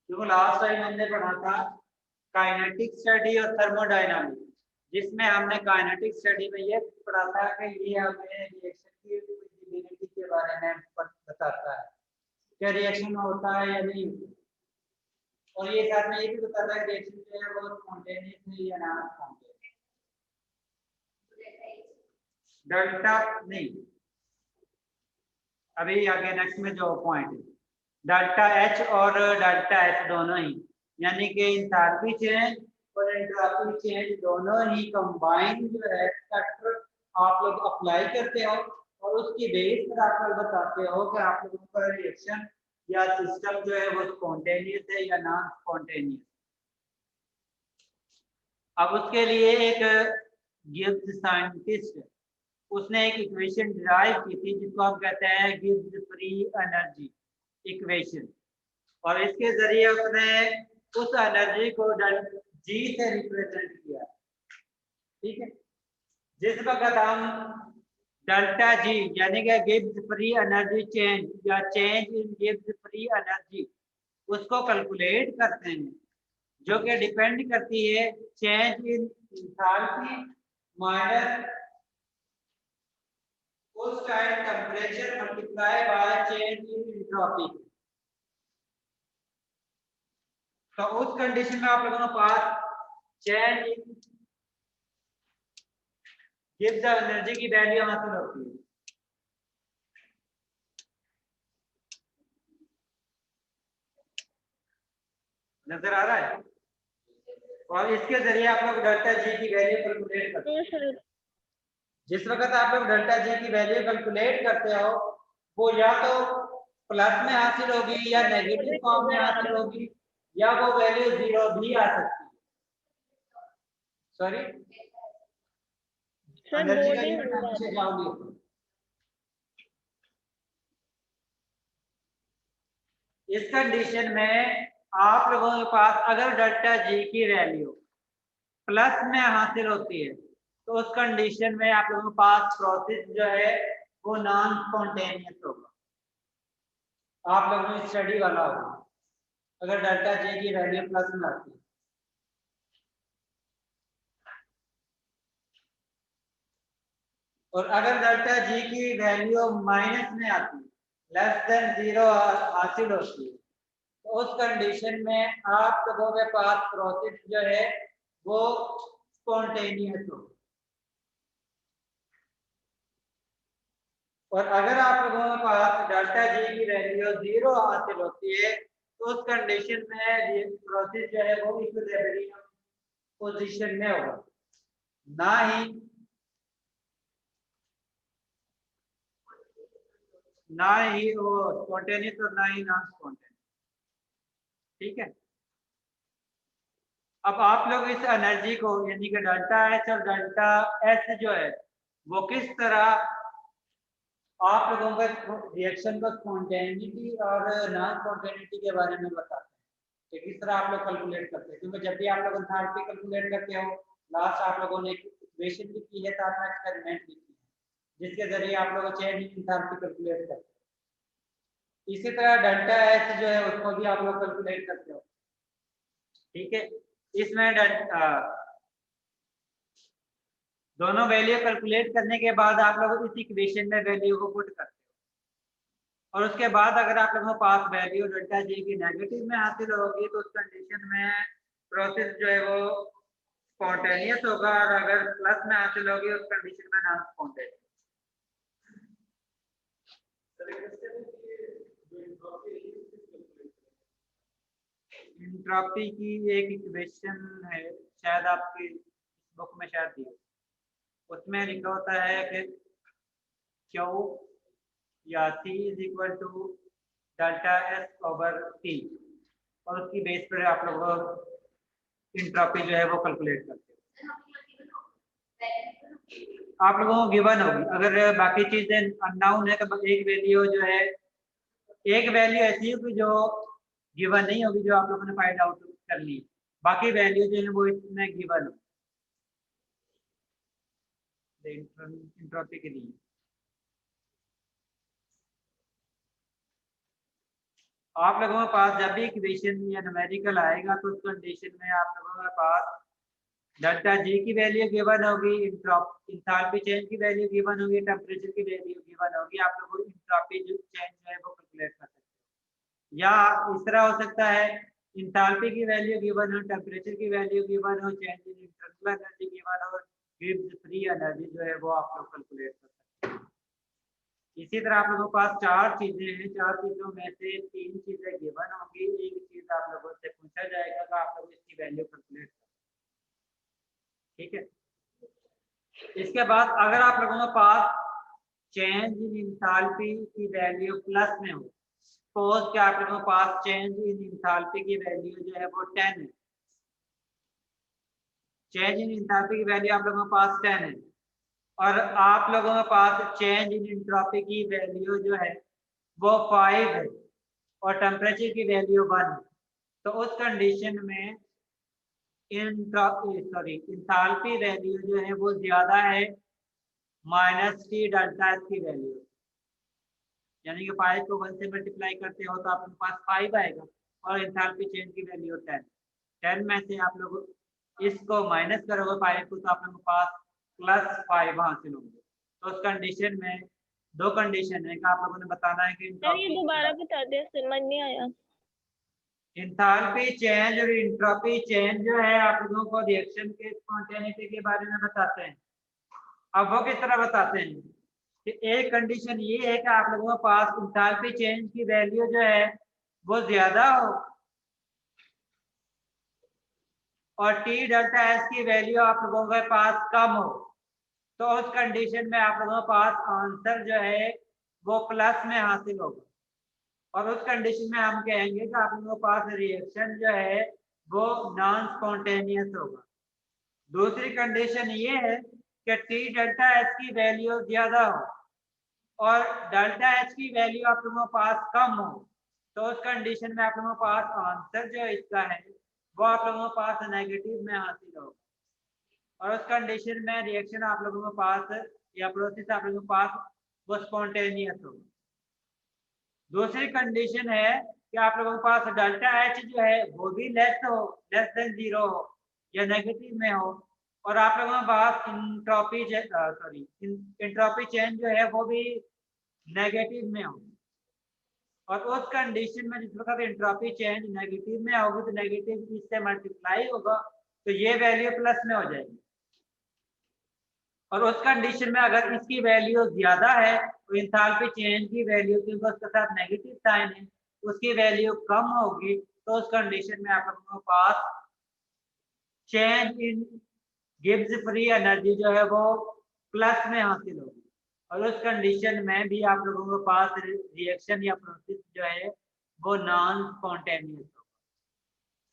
क्योंकि लास्ट टाइम हमने पढ़ा था काइनेटिक स्टडी और थर्मोडायनामिक्स, जिसमें हमने काइनेटिक स्टडी में ये पढ़ा था कि ये हमें रिएक्शन की फिजिबिलिटी के बारे में बताता है, क्या रिएक्शन होता है या नहीं, और ये साथ में ये भी बताता है रिएक्शन जो है वो स्पॉन्टेनियस है या नॉन स्पॉन्टेनियस। डेल्टा नहीं, अभी आगे नेक्स्ट में जो पॉइंट है डेल्टा एच और डेल्टा एच दोनों ही, यानी कि एंथैल्पी चेंज और एंट्रोपी चेंज दोनों ही कंबाइन जो है फैक्टर आप लोग अप्लाई करते हो और उसकी बेस पर आप लोग बताते हो कि आप लोगों का रिएक्शन या सिस्टम जो है वो स्पॉन्टेनियस है या नॉन स्पॉन्टेनियस। अब उसके लिए एक गिब्स साइंटिस्ट है, उसने एक इक्वेशन डिराइव की थी जिसको हम कहते हैं गिब्स फ्री एनर्जी इक्वेशन, और इसके जरिए उसने उस एनर्जी को जी से रिप्रेजेंट किया। ठीक है, जिस वक्त हम डेल्टा जी यानी कि गिब्स फ्री एनर्जी चेंज या change in Gibbs free energy उसको कैलकुलेट करते हैं, जो कि डिपेंड करती है चेंज इन एंथैल्पी माइनस उस time temperature multiply by change in entropy. तो उस कंडीशन में आप लोगों के पास चेंज इन गिब्स एनर्जी की वैल्यू हासिल होती है। नजर आ रहा है, और इसके जरिए आप लोग डेल्टा जी की वैल्यू कैलकुलेट करते हैं। जिस वक्त आप लोग डेल्टा जी की वैल्यू कैलकुलेट करते हो वो या तो प्लस में हासिल होगी या नेगेटिव फॉर्म में हासिल होगी या वो वैल्यू 0 भी आ सकती है। सॉरी एनर्जी का यूनिट पीछे जाओगे। इस कंडीशन में आप लोगों के पास अगर डेल्टा जी की वैल्यू प्लस में हासिल होती है तो उस कंडीशन में आप लोगों के पास प्रोसेस जो है वो नॉन स्पॉन्टेनियस होगा। आप लोगों ने स्टडी वाला होगा अगर डेल्टा जी की वैल्यू प्लस में आती है। और अगर डेल्टा जी की वैल्यू माइनस में आती है, लेस देन 0 हासिल होती है, तो उस कंडीशन में आप लोगों के पास प्रोसेस जो है वो स्पॉन्टेनियस हो। और अगर आप लोगों के पास डेल्टा जी की वैल्यू 0 हासिल होती है तो उस कंडीशन में प्रोसेस जो है वो इक्विलिब्रियम पोजीशन में होगा, ना ही वो स्पॉन्टेनियस और ना ही नॉन स्पॉन्टेनियस। ठीक है, अब आप लोग इस एनर्जी को यानी कि डेल्टा एच और डेल्टा एस जो है वो किस तरह आप लोगों का रिएक्शन को स्पॉन्टेनिटी और नॉन स्पॉन्टेनिटी के बारे में बताते हैं कि किस तरह आप लोग कैलकुलेट करते हैं। क्योंकि जब भी आप लोग एंथैल्पी कैलकुलेट करते हो लास्ट आप लोगों ने इक्वेशन भी की है, साथ में एक्सपेरिमेंट भी किया है जिसके जरिए आप लोग चेंज इन एंथैल्पी कैलकुलेट करते हैं। इसी तरह डेल्टा एच जो है उसको भी आप लोग कैलकुलेट करते हो, ठीक है। इसमें दोनों वैल्यू कैलकुलेट करने के बाद आप लोग इस इक्वेशन में वैल्यू को पुट करते हो, और उसके बाद अगर आप लोगों के पास वैल्यू डेल्टा जी की नेगेटिव में हासिल होगी तो उस कंडीशन में प्रोसेस जो है वो स्पॉन्टेनियस होगा, और अगर प्लस में हासिल होगी उस कंडीशन में नॉन स्पॉन्टेनियस। एंट्रोपी की एक इक्वेशन है, शायद आपकी बुक में शायद दी, उसमें लिखा होता है कि Q या C is equal to delta S over T, और उसकी बेस पर आप लोग एंट्रोपी जो है वो कैलकुलेट करते हैं। आप लोगों को गिवन होगी, अगर बाकी चीजें अननोन है तो एक वैल्यू जो है, एक वैल्यू ऐसी होगी जो गिवन नहीं होगी जो आप लोगों ने फाइंड आउट कर ली, बाकी वैल्यू जो है वो इसमें गिवन हो एंट्रोपी के लिए। आप लोगों के पास जब भी इक्वेशन या न्यूमेरिकल आएगा तो उस कंडीशन में आप लोगों के पास डेल्टा जी की वैल्यू गिवन होगी, इंथैल्पी चेंज की वैल्यू गिवन होगी, टेम्परेचर की वैल्यू गिवन होगी। आप लोग इंथैल्पी जो चेंज है वो कैलकुलेट कर सकते हैं, या इस तरह हो सकता है इंथैल्पी की वैल्यू गिवन हो, टेम्परेचर की वैल्यू गिवन हो, change in internal energy given हो, गिव्स फ्री एनर्जी जो है वो आप लोग कैलकुलेट कर सकते हैं। इसी तरह आप लोगों के पास चार चीजें हैं, चार चीजों में से तीन चीजें गिवन होंगी, एक चीज आप लोगों से पूछा जाएगा तो आप लोग इसकी वैल्यू कैलकुलेट करें, ठीक है। इसके बाद अगर आप लोगों के पास चेंज इन इंथैल्पी की वैल्यू प्लस में हो, सपोज कि आप लोगों के पास चेंज इन इंथैल्पी की वैल्यू जो है वो 10 है, चेंज इन इंथैल्पी की वैल्यू आप लोगों के पास 10 है, और आप लोगों के पास चेंज इन एंट्रोपी की वैल्यू जो है वो 5 है, और टेम्परेचर की वैल्यू 1 है, तो उस कंडीशन में इंथैल्पी वैल्यू जो है वो ज्यादा है माइनस टी डेल्टा एस की वैल्यू, यानी कि 5 को 1 से मल्टीप्लाई करते हो तो आपके पास 5 आएगा, और इंथैल्पी चेंज की वैल्यू 10 में से आप लोग इसको माइनस करोगे 5 को तो आप लोगों के पास +5 हासिल होंगे। तो उस कंडीशन में दो कंडीशन है कि आप लोगों ने बताना है कि सर ये दोबारा बता दें, समझ नहीं आया। इंथैल्पी चेंज और एंट्रोपी चेंज जो है आप लोगों को रिएक्शन के स्पॉन्टेनिटी के बारे में बताते हैं। अब वो किस तरह बताते हैं कि एक कंडीशन ये है कि आप लोगों के पास इंथैल्पी चेंज की वैल्यू जो है वो ज्यादा हो, और टी डेल्टा एस की वैल्यू आप लोगों के पास कम हो, तो उस कंडीशन में आप लोगों के पास आंसर जो है वो प्लस में हासिल होगा, और उस कंडीशन में हम कहेंगे कि आप लोगों के पास रिएक्शन जो है वो नॉन स्पॉन्टेनियस होगा। दूसरी कंडीशन ये है कि टी डेल्टा एच की वैल्यू ज्यादा हो और डेल्टा एच की वैल्यू आप लोगों के पास कम हो, तो उस कंडीशन में आप लोगों के पास आंसर जो इसका है वो आप लोगों के पास नेगेटिव में हासिल होगा, और उस कंडीशन में रिएक्शन आप लोगों के पास या प्रोसेस आप लोगों के पास वो स्पॉन्टेनियस होगा। दूसरी कंडीशन है कि आप लोगों के पास डेल्टा एच जो है वो भी लेस देन 0 हो या नेगेटिव में हो, और आप लोगों के पास एंट्रोपी चेंज जो है वो भी नेगेटिव में हो, और उस कंडीशन में जिस वक्त एंट्रोपी चेंज नेगेटिव में होगी तो नेगेटिव इससे मल्टीप्लाई होगा तो ये वैल्यू प्लस में हो जाएगी, और उस कंडीशन में अगर इसकी वैल्यू ज्यादा है तो एंथैल्पी चेंज की वैल्यू क्योंकि उसके साथ नेगेटिव साइन है उसकी वैल्यू कम होगी, तो उस कंडीशन में आप लोगों के पास change in Gibbs free energy जो है वो प्लस में हासिल होगी, और उस कंडीशन में भी आप लोगों के पास रिएक्शन या प्रोसेस जो है वो नॉन स्पॉन्टेनियस होगा।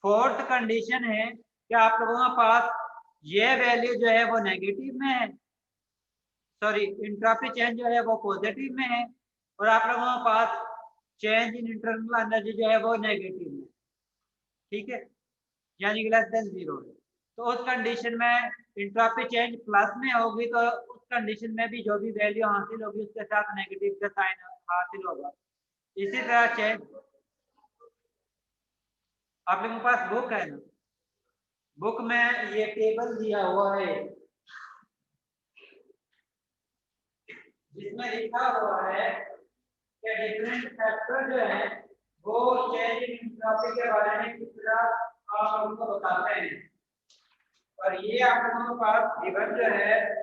फोर्थ कंडीशन है कि आप लोगों के पास ये वैल्यू जो है वो नेगेटिव में है, सॉरी एंट्रोपी चेंज जो है वो पॉजिटिव में है, और आप लोगों के पास चेंज इन इंटरनल एनर्जी जो है वो नेगेटिव में, ठीक है, यानी कि लेस देन 0 है। तो उस कंडीशन में एंट्रोपी चेंज प्लस में होगी तो उस कंडीशन में भी जो भी वैल्यू हासिल होगी उसके साथ नेगेटिव का साइन हासिल होगा। इसी तरह चेंज, आप लोगों के पास बुक है ना, बुक में ये टेबल दिया हुआ है जिसमें लिखा हुआ है कि डिफरेंट फैक्टर जो है वो चेंज इन एंट्रोपी के बारे में किस तरह आप लोगों को बताते हैं। और ये आप लोगों के पास गिवन जो है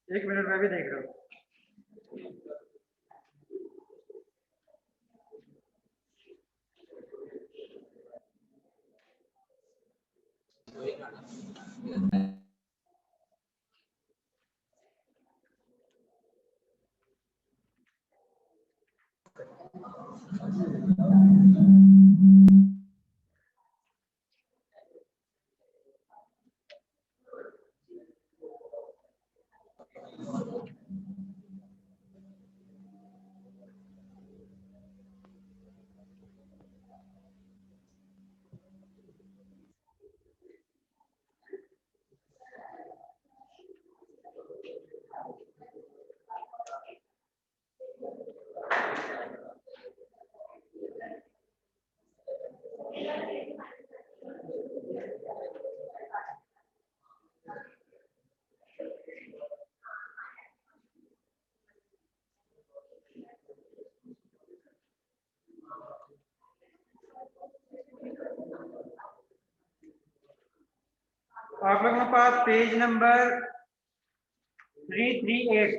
एक मिनट में भी देख रहा हूँ। आप लोगों के पास पेज नंबर 338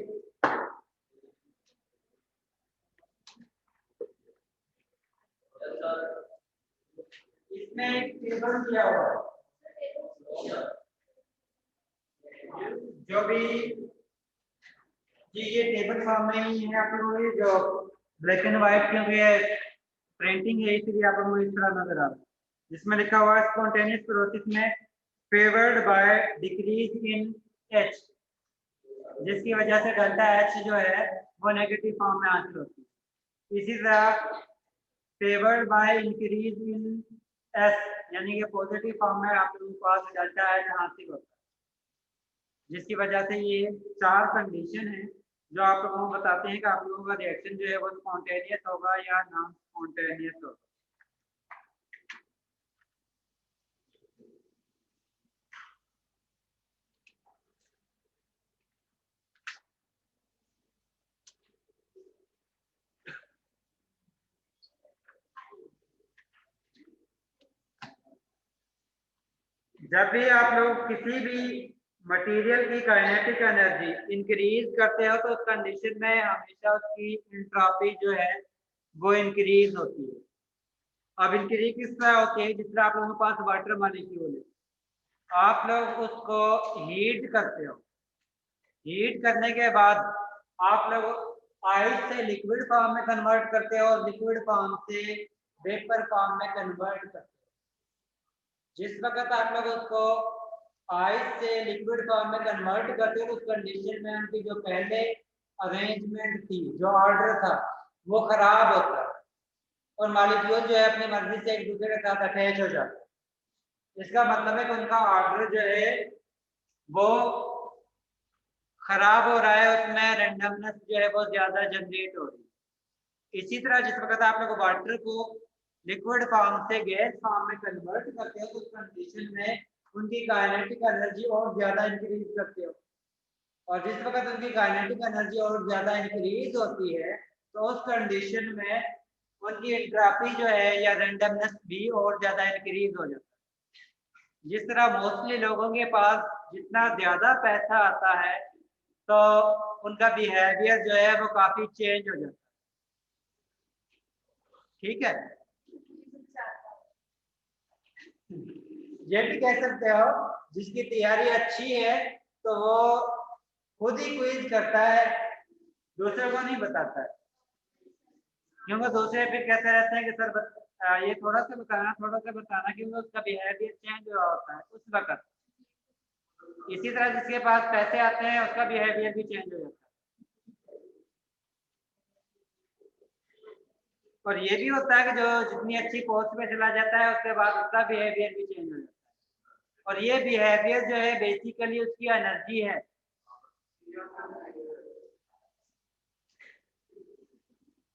इसमें एक टेबल दिया हुआ है जो भी जी ये टेबल फॉर्म में ही है। आप लोगों को जो ब्लैक एंड व्हाइट क्योंकि प्रिंटिंग है इसलिए आप लोगों को इस तरह नजर आ रहा है, जिसमें लिखा हुआ है स्पॉन्टेनियस प्रोसेस में favoured by decrease in H, जिसकी वजह से डेल्टा एच जो है वो नेगेटिव फॉर्म में आंसर होती है। इसी तरह favoured by increase in S, यानी कि पॉजिटिव फॉर्म में आप लोगों के पास डेल्टा एच हासिल होता है, जिसकी वजह से ये 4 कंडीशन है जो आप लोगों को बताते हैं कि आप लोगों का रिएक्शन जो है वो स्पॉन्टेनियस होगा या नॉन स्पॉन्टेनियस होगा। जब भी आप लोग किसी भी मटेरियल की काइनेटिक एनर्जी इंक्रीज करते हो तो उस कंडीशन में हमेशा उसकी एंट्रोपी जो है वो इंक्रीज होती है। अब इंक्रीज किस तरह होती है, जिस तरह आप लोगों के पास वाटर मॉलिक्यूल है, आप लोग उसको हीट करते हो, हीट करने के बाद आप लोग आइस से लिक्विड फॉर्म में कन्वर्ट करते हो और लिक्विड फॉर्म से वेपर फॉर्म में कन्वर्ट करते हो। जिस वक्त आप लोग उसको आइस से लिक्विड फॉर्म में कन्वर्ट करते हो उस कंडीशन में उनकी जो पहले अरेंजमेंट थी, जो ऑर्डर था, वो खराब होता है और मॉलिक्यूल जो है अपनी मर्जी से एक दूसरे के साथ अटैच हो जाता है। इसका मतलब है कि उनका ऑर्डर जो है वो खराब हो रहा है, उसमें रेंडमनेस जो है वो ज्यादा जनरेट हो रही है। इसी तरह जिस वक्त आप लोग वाटर को लिक्विड फॉर्म से गैस फॉर्म में कन्वर्ट करते हो तो उस कंडीशन में उनकी काइनेटिक एनर्जी और ज्यादा इंक्रीज करते हो, और जिस वक्त उनकी काइनेटिक एनर्जी और ज्यादा इंक्रीज होती है तो उस कंडीशन में उनकी एंट्रोपी जो है या रेंडमनेस भी और ज्यादा इंक्रीज हो जाता है। जिस तरह मोस्टली लोगों के पास जितना ज्यादा पैसा आता है तो उनका बिहेवियर जो है वो काफी चेंज हो जाता है। ठीक है, ये भी कह सकते हो जिसकी तैयारी अच्छी है तो वो खुद ही क्विज करता है, दूसरों को नहीं बताता है। क्योंकि दूसरे फिर कहते रहते हैं कि सर ये थोड़ा सा बताना क्योंकि उसका बिहेवियर चेंज हुआ होता है उस वक्त। इसी तरह जिसके पास पैसे आते हैं उसका बिहेवियर भी चेंज हो जाता है। और ये भी होता है कि जो जितनी अच्छी पोस्ट पे चला जाता है उसके बाद उसका बिहेवियर भी चेंज हो जाता है। और ये बिहेवियर जो है बेसिकली उसकी एनर्जी है।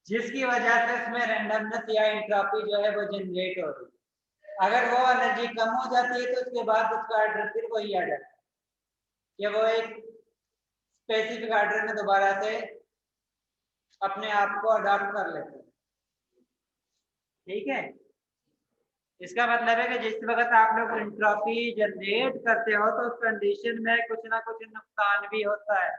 जिसकी वजह से उसमें रैंडमनेस या एंट्रोपी जो है वो जनरेट हो रही है। अगर वो एनर्जी कम हो जाती है तो उसके बाद उसका ऑर्डर फिर वही आ जाता है कि वो एक स्पेसिफिक ऑर्डर में दोबारा से अपने आप को अडॉप्ट कर लेते हैं। ठीक है, इसका मतलब है कि जिस वक्त आप लोग एंट्रोपी जनरेट करते हो तो उस कंडीशन में कुछ ना कुछ नुकसान भी होता है।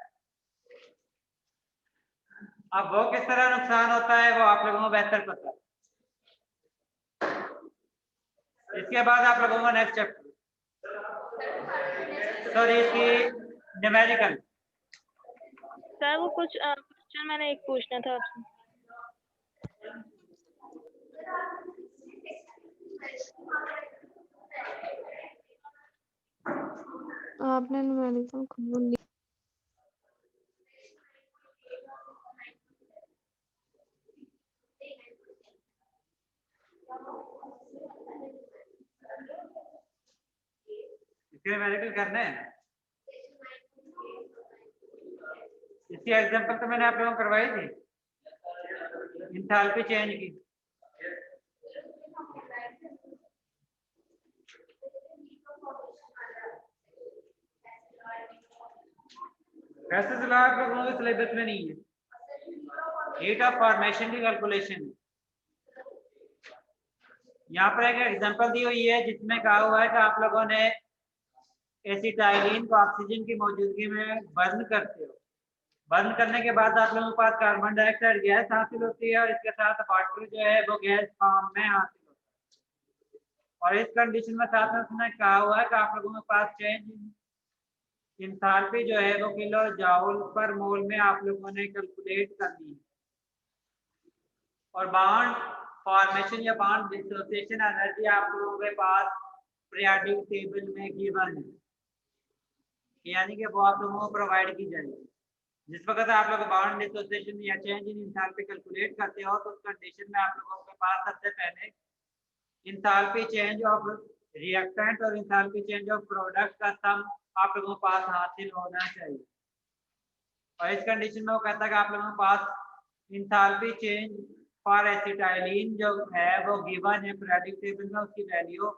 अब वो किस तरह नुकसान होता है वो आप लोगों को बेहतर पता है। इसके बाद आप लोगों को नेक्स्ट चैप्टर सॉरी इसकी न्यूमेरिकल। सर वो कुछ क्वेश्चन मैंने एक पूछना था आपसे। आपने न्यूमेरिकल खोल लिया। न्यूमेरिकल करना है। इसकी एग्जांपल तो मैंने आप लोगों को करवाई थी एंथैल्पी चेंज की। वैसे तो आप लोगों के सिलेबस में नहीं है। हीट ऑफ फॉर्मेशन की कैलकुलेशन यहाँ पर एक एग्जांपल दी हुई है जिसमें कहा हुआ है कि आप लोगों ने एसिटाइलिन को ऑक्सीजन की मौजूदगी में बर्न करते हो। बर्न करने के बाद आप लोगों के पास कार्बन डाइऑक्साइड गैस हासिल होती है और इसके साथ वाटर जो है वो गैस फॉर्म में हासिल होता है। और इस कंडीशन में साथ में उसने कहा हुआ है कि आप लोगों के पास चेंज एंथैल्पी जो है वो किलो जूल पर मोल में आप लोगों ने कैलकुलेट करनी है। और बॉन्ड फॉर्मेशन या बॉन्ड डिसोसिएशन एनर्जी आप लोगों के पास पीरियोडिक टेबल में गिवन है, यानी कि वो आप लोगों को प्रोवाइड की जाएगी। जिस वक्त आप लोग बॉन्ड डिसोसिएशन या चेंज इन एंथैल्पी कैलकुलेट करते हो तो उस कंडीशन में आप लोगों के पास सबसे पहले एंथैल्पी चेंज ऑफ रिएक्टेंट और एंथैल्पी चेंज ऑफ प्रोडक्ट का सम आप लोगों के पास हासिल होना चाहिए। और इस कंडीशन में वो कहता है कि आप लोगों के पास एंथैल्पी चेंज फॉर एसिटाइलिन जो है वो गिवन है पीरियोडिक टेबल में, उसकी वैल्यू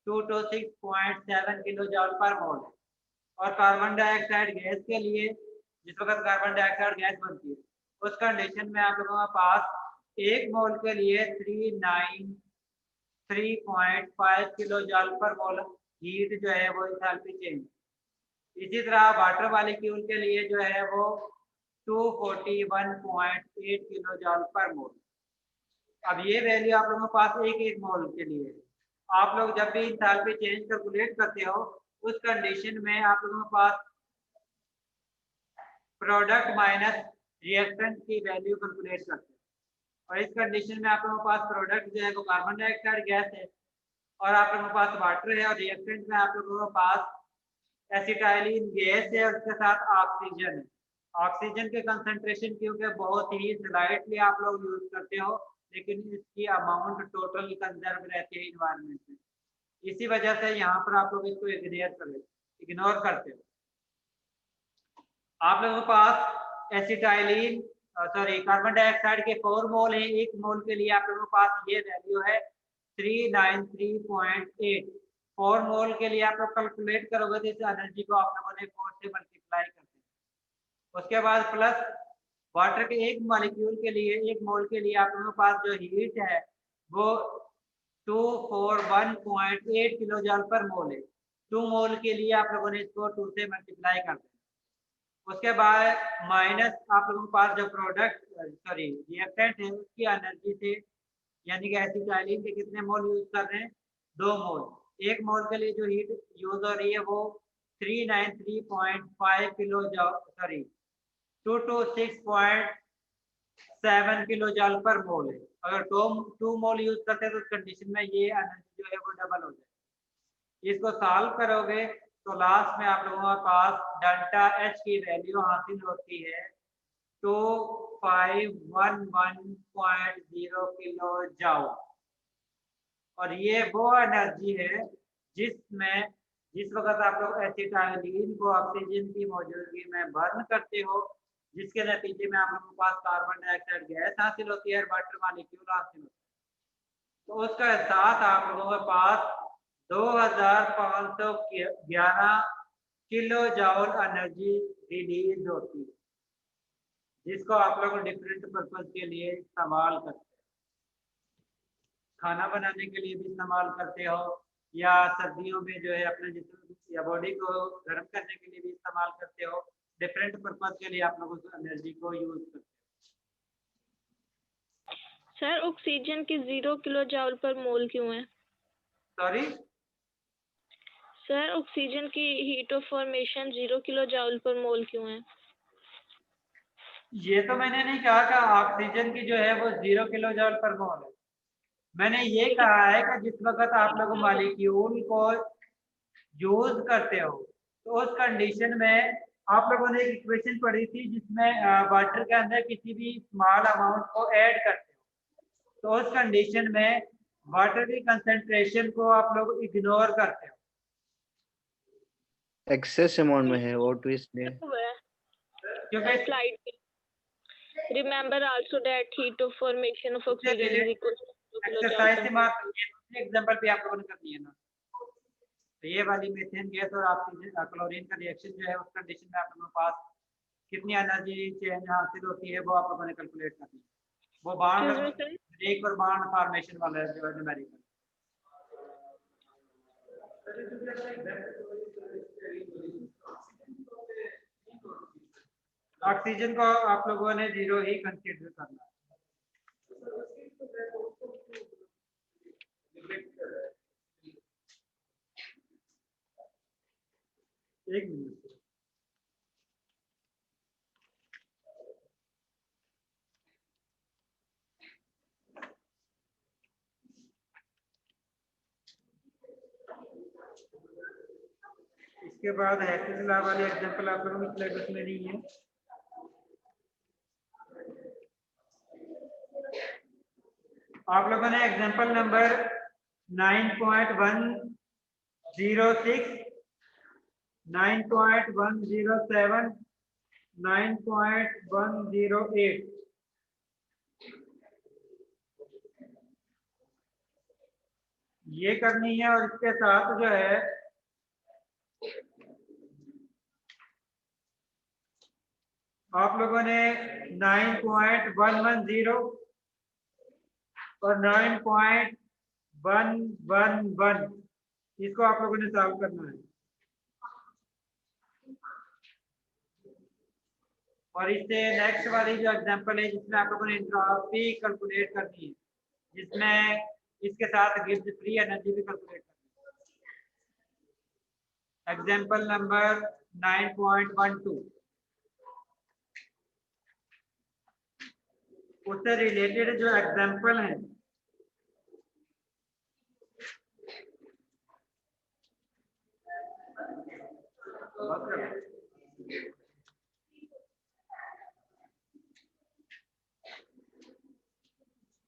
226.7 किलो जूल पर मोल है। और कार्बन डाइऑक्साइड गैस के लिए जिस वक्त कार्बन डाइऑक्साइड गैस बनती है उस कंडीशन में आप लोगों के पास एक मोल के लिए 393.5 किलो जूल पर मोल हीट जो है वो एंथैल्पी चेंज। इसी तरह वाटर मॉलिक्यूल के लिए जो है वो 241.8 किलो जूल पर मोल। अब ये वैल्यू आप लोगों के पास एक मोल के लिए। आप लोग जब भी एंथैल्पी चेंज कैलकुलेट करते हो उस कंडीशन में आप लोगों के पास प्रोडक्ट माइनस रिएक्टेंट की वैल्यू कैलकुलेट करते हैं। और इस कंडीशन में आप लोगों के पास प्रोडक्ट जो है वो कार्बन डाइऑक्साइड गैस है और आप लोगों के पास वाटर है और रिएक्टेंट में आप लोगों के पास एसिटाइलिन गैस है और उसके साथ ऑक्सीजन है। ऑक्सीजन के कंसंट्रेशन क्योंकि बहुत ही स्लाइटली आप लोग यूज करते हो लेकिन इसकी अमाउंट टोटल कंजर्व रहती है इन्वायरमेंट में, इसी वजह से यहाँ पर आप लोग इसको इग्नोर करते हो। आप लोगों के पास एसिटाइलिन कार्बन डाइऑक्साइड के 4 मोल है। एक मोल के लिए आप लोगों के पास ये वैल्यू है 393.8। 4 मोल के लिए आप लोग कैलकुलेट करोगे तो इस एनर्जी को आप लोगों ने 4 से मल्टीप्लाई कर दिया। उसके बाद प्लस वाटर के एक मॉलिक्यूल के लिए एक मोल के लिए आप लोगों के पास जो हीट है वो 241.8 किलो जूल पर मोल है। 2 मोल के लिए आप लोगों ने इसको 2 से मल्टीप्लाई कर दिया। उसके बाद माइनस आप लोगों के पास जो रिएक्टेंट है उसकी एनर्जी से, यानी कि एसिटाइलिन के कितने मोल यूज कर रहे हैं 2 मोल। एक मोल के लिए जो हीट यूज हो रही है वो 393.5 किलो जूल 226.7 7 किलो जल पर मोल है। अगर 2 मोल यूज करते हैं तो उस कंडीशन में ये एनर्जी जो है वो डबल हो जाए। इसको सॉल्व करोगे तो लास्ट में आप लोगों के पास डेल्टा एच की वैल्यू हासिल होती है 2511.0 किलो जाओ। और ये वो एनर्जी है जिसमें जिस वक्त आप लोग एसिटाइलिन को ऑक्सीजन की मौजूदगी में बर्न करते हो, जिसके नतीजे में आप लोगों के पास कार्बन डाइऑक्साइड गैस हासिल होती है और वाटर मॉलिक्यूल हासिल होता है। तो उसका साथ आप लोगों के पास 2511 किलो जॉल एनर्जी रिलीज होती है, जिसको आप लोग डिफरेंट पर्पज के लिए इस्तेमाल करते हैं। खाना बनाने के लिए भी इस्तेमाल करते हो, या सर्दियों में जो है अपने जिस्म या बॉडी को गर्म करने के लिए भी इस्तेमाल करते हो। डिफरेंट पर्पज के लिए आप लोग उस एनर्जी को यूज करते हो। सर ऑक्सीजन की 0 किलो जूल पर मोल क्यों है? सॉरी सर ऑक्सीजन की heat of formation 0 kilojoule पर मोल क्यों है? ये तो मैंने नहीं कहा कि ऑक्सीजन की जो है वो 0 किलो जॉल पर मोल है। मैंने ये कहा है कि जिस वक्त आप लोग मॉलिक्यूल को यूज करते हो तो उस कंडीशन में आप लोगों ने एक इक्वेशन पढ़ी थी जिसमें वाटर के अंदर किसी भी स्मॉल अमाउंट को ऐड करते हो, तो उस कंडीशन में वाटर की कंसंट्रेशन को आप लोग इग्नोर करते हो। एक्सेस अमाउंट में है वो ट्विस्ट ने क्योंकि slide remember also that heat of formation of oxygen is equal to exercise से मार्क एग्जांपल भी आप लोगों ने करनी है ना। तो ये वाली मीथेन गैस और ऑक्सीजन क्लोरीन का रिएक्शन जो है उस कंडीशन में आप लोगों के पास कितनी एनर्जी चेंज हासिल होती है वो आप लोगों ने कैलकुलेट करनी है। वो बाउंड ब्रेक और बाउंड फॉर्मेशन वाला जो है न्यूमेरिकल। ऑक्सीजन को आप लोगों ने 0 ही कंसीडर करना है। एक मिनट इसके बाद हैकेस लॉ वाली एग्जांपल आप लोगों के सिलेबस में नहीं है। आप लोगों ने एग्जांपल नंबर 9.106, 9.107, 9.108 ये करनी है। और इसके साथ जो है आप लोगों ने 9.110 और 9.111 इसको आप लोगों ने सॉल्व करना है। और इससे नेक्स्ट वाली जो एग्जांपल है जिसमें आप लोगों ने एंट्रोपी कैलकुलेट करनी है, जिसमें इसके साथ गिब्स फ्री एनर्जी भी कैलकुलेट करनी है। एग्जांपल नंबर 9.12 उससे रिलेटेड जो एग्जांपल है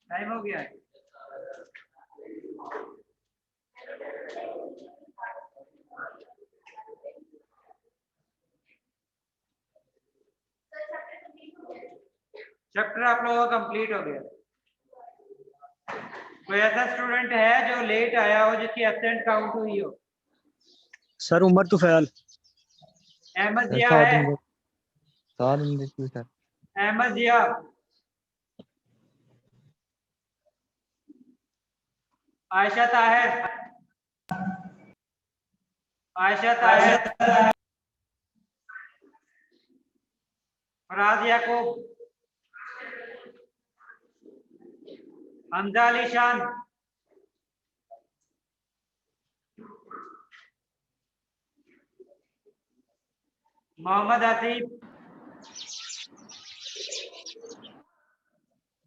टाइम हो गया है। चैप्टर आप लोगों का कंप्लीट हो गया। कोई ऐसा स्टूडेंट है जो लेट आया हो जिसकी एब्सेंट काउंट हुई हो? सर उमर तुफैल। अहमद जिया है? Sir Ahmed Zia, Ayesha Tahir, Ayesha Tahir, Faraz Yaqoob, Hamza Ali Shan, Mohammad Asif,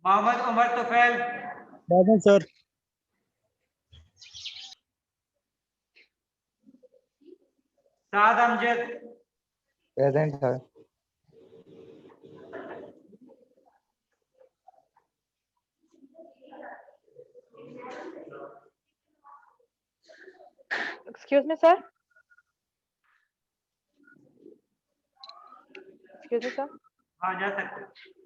Mohammad Umar Tufail, present sir. Saad Amjad, present sir. Excuse me, sir. Excuse me, sir. हाँ जा सकते हैं।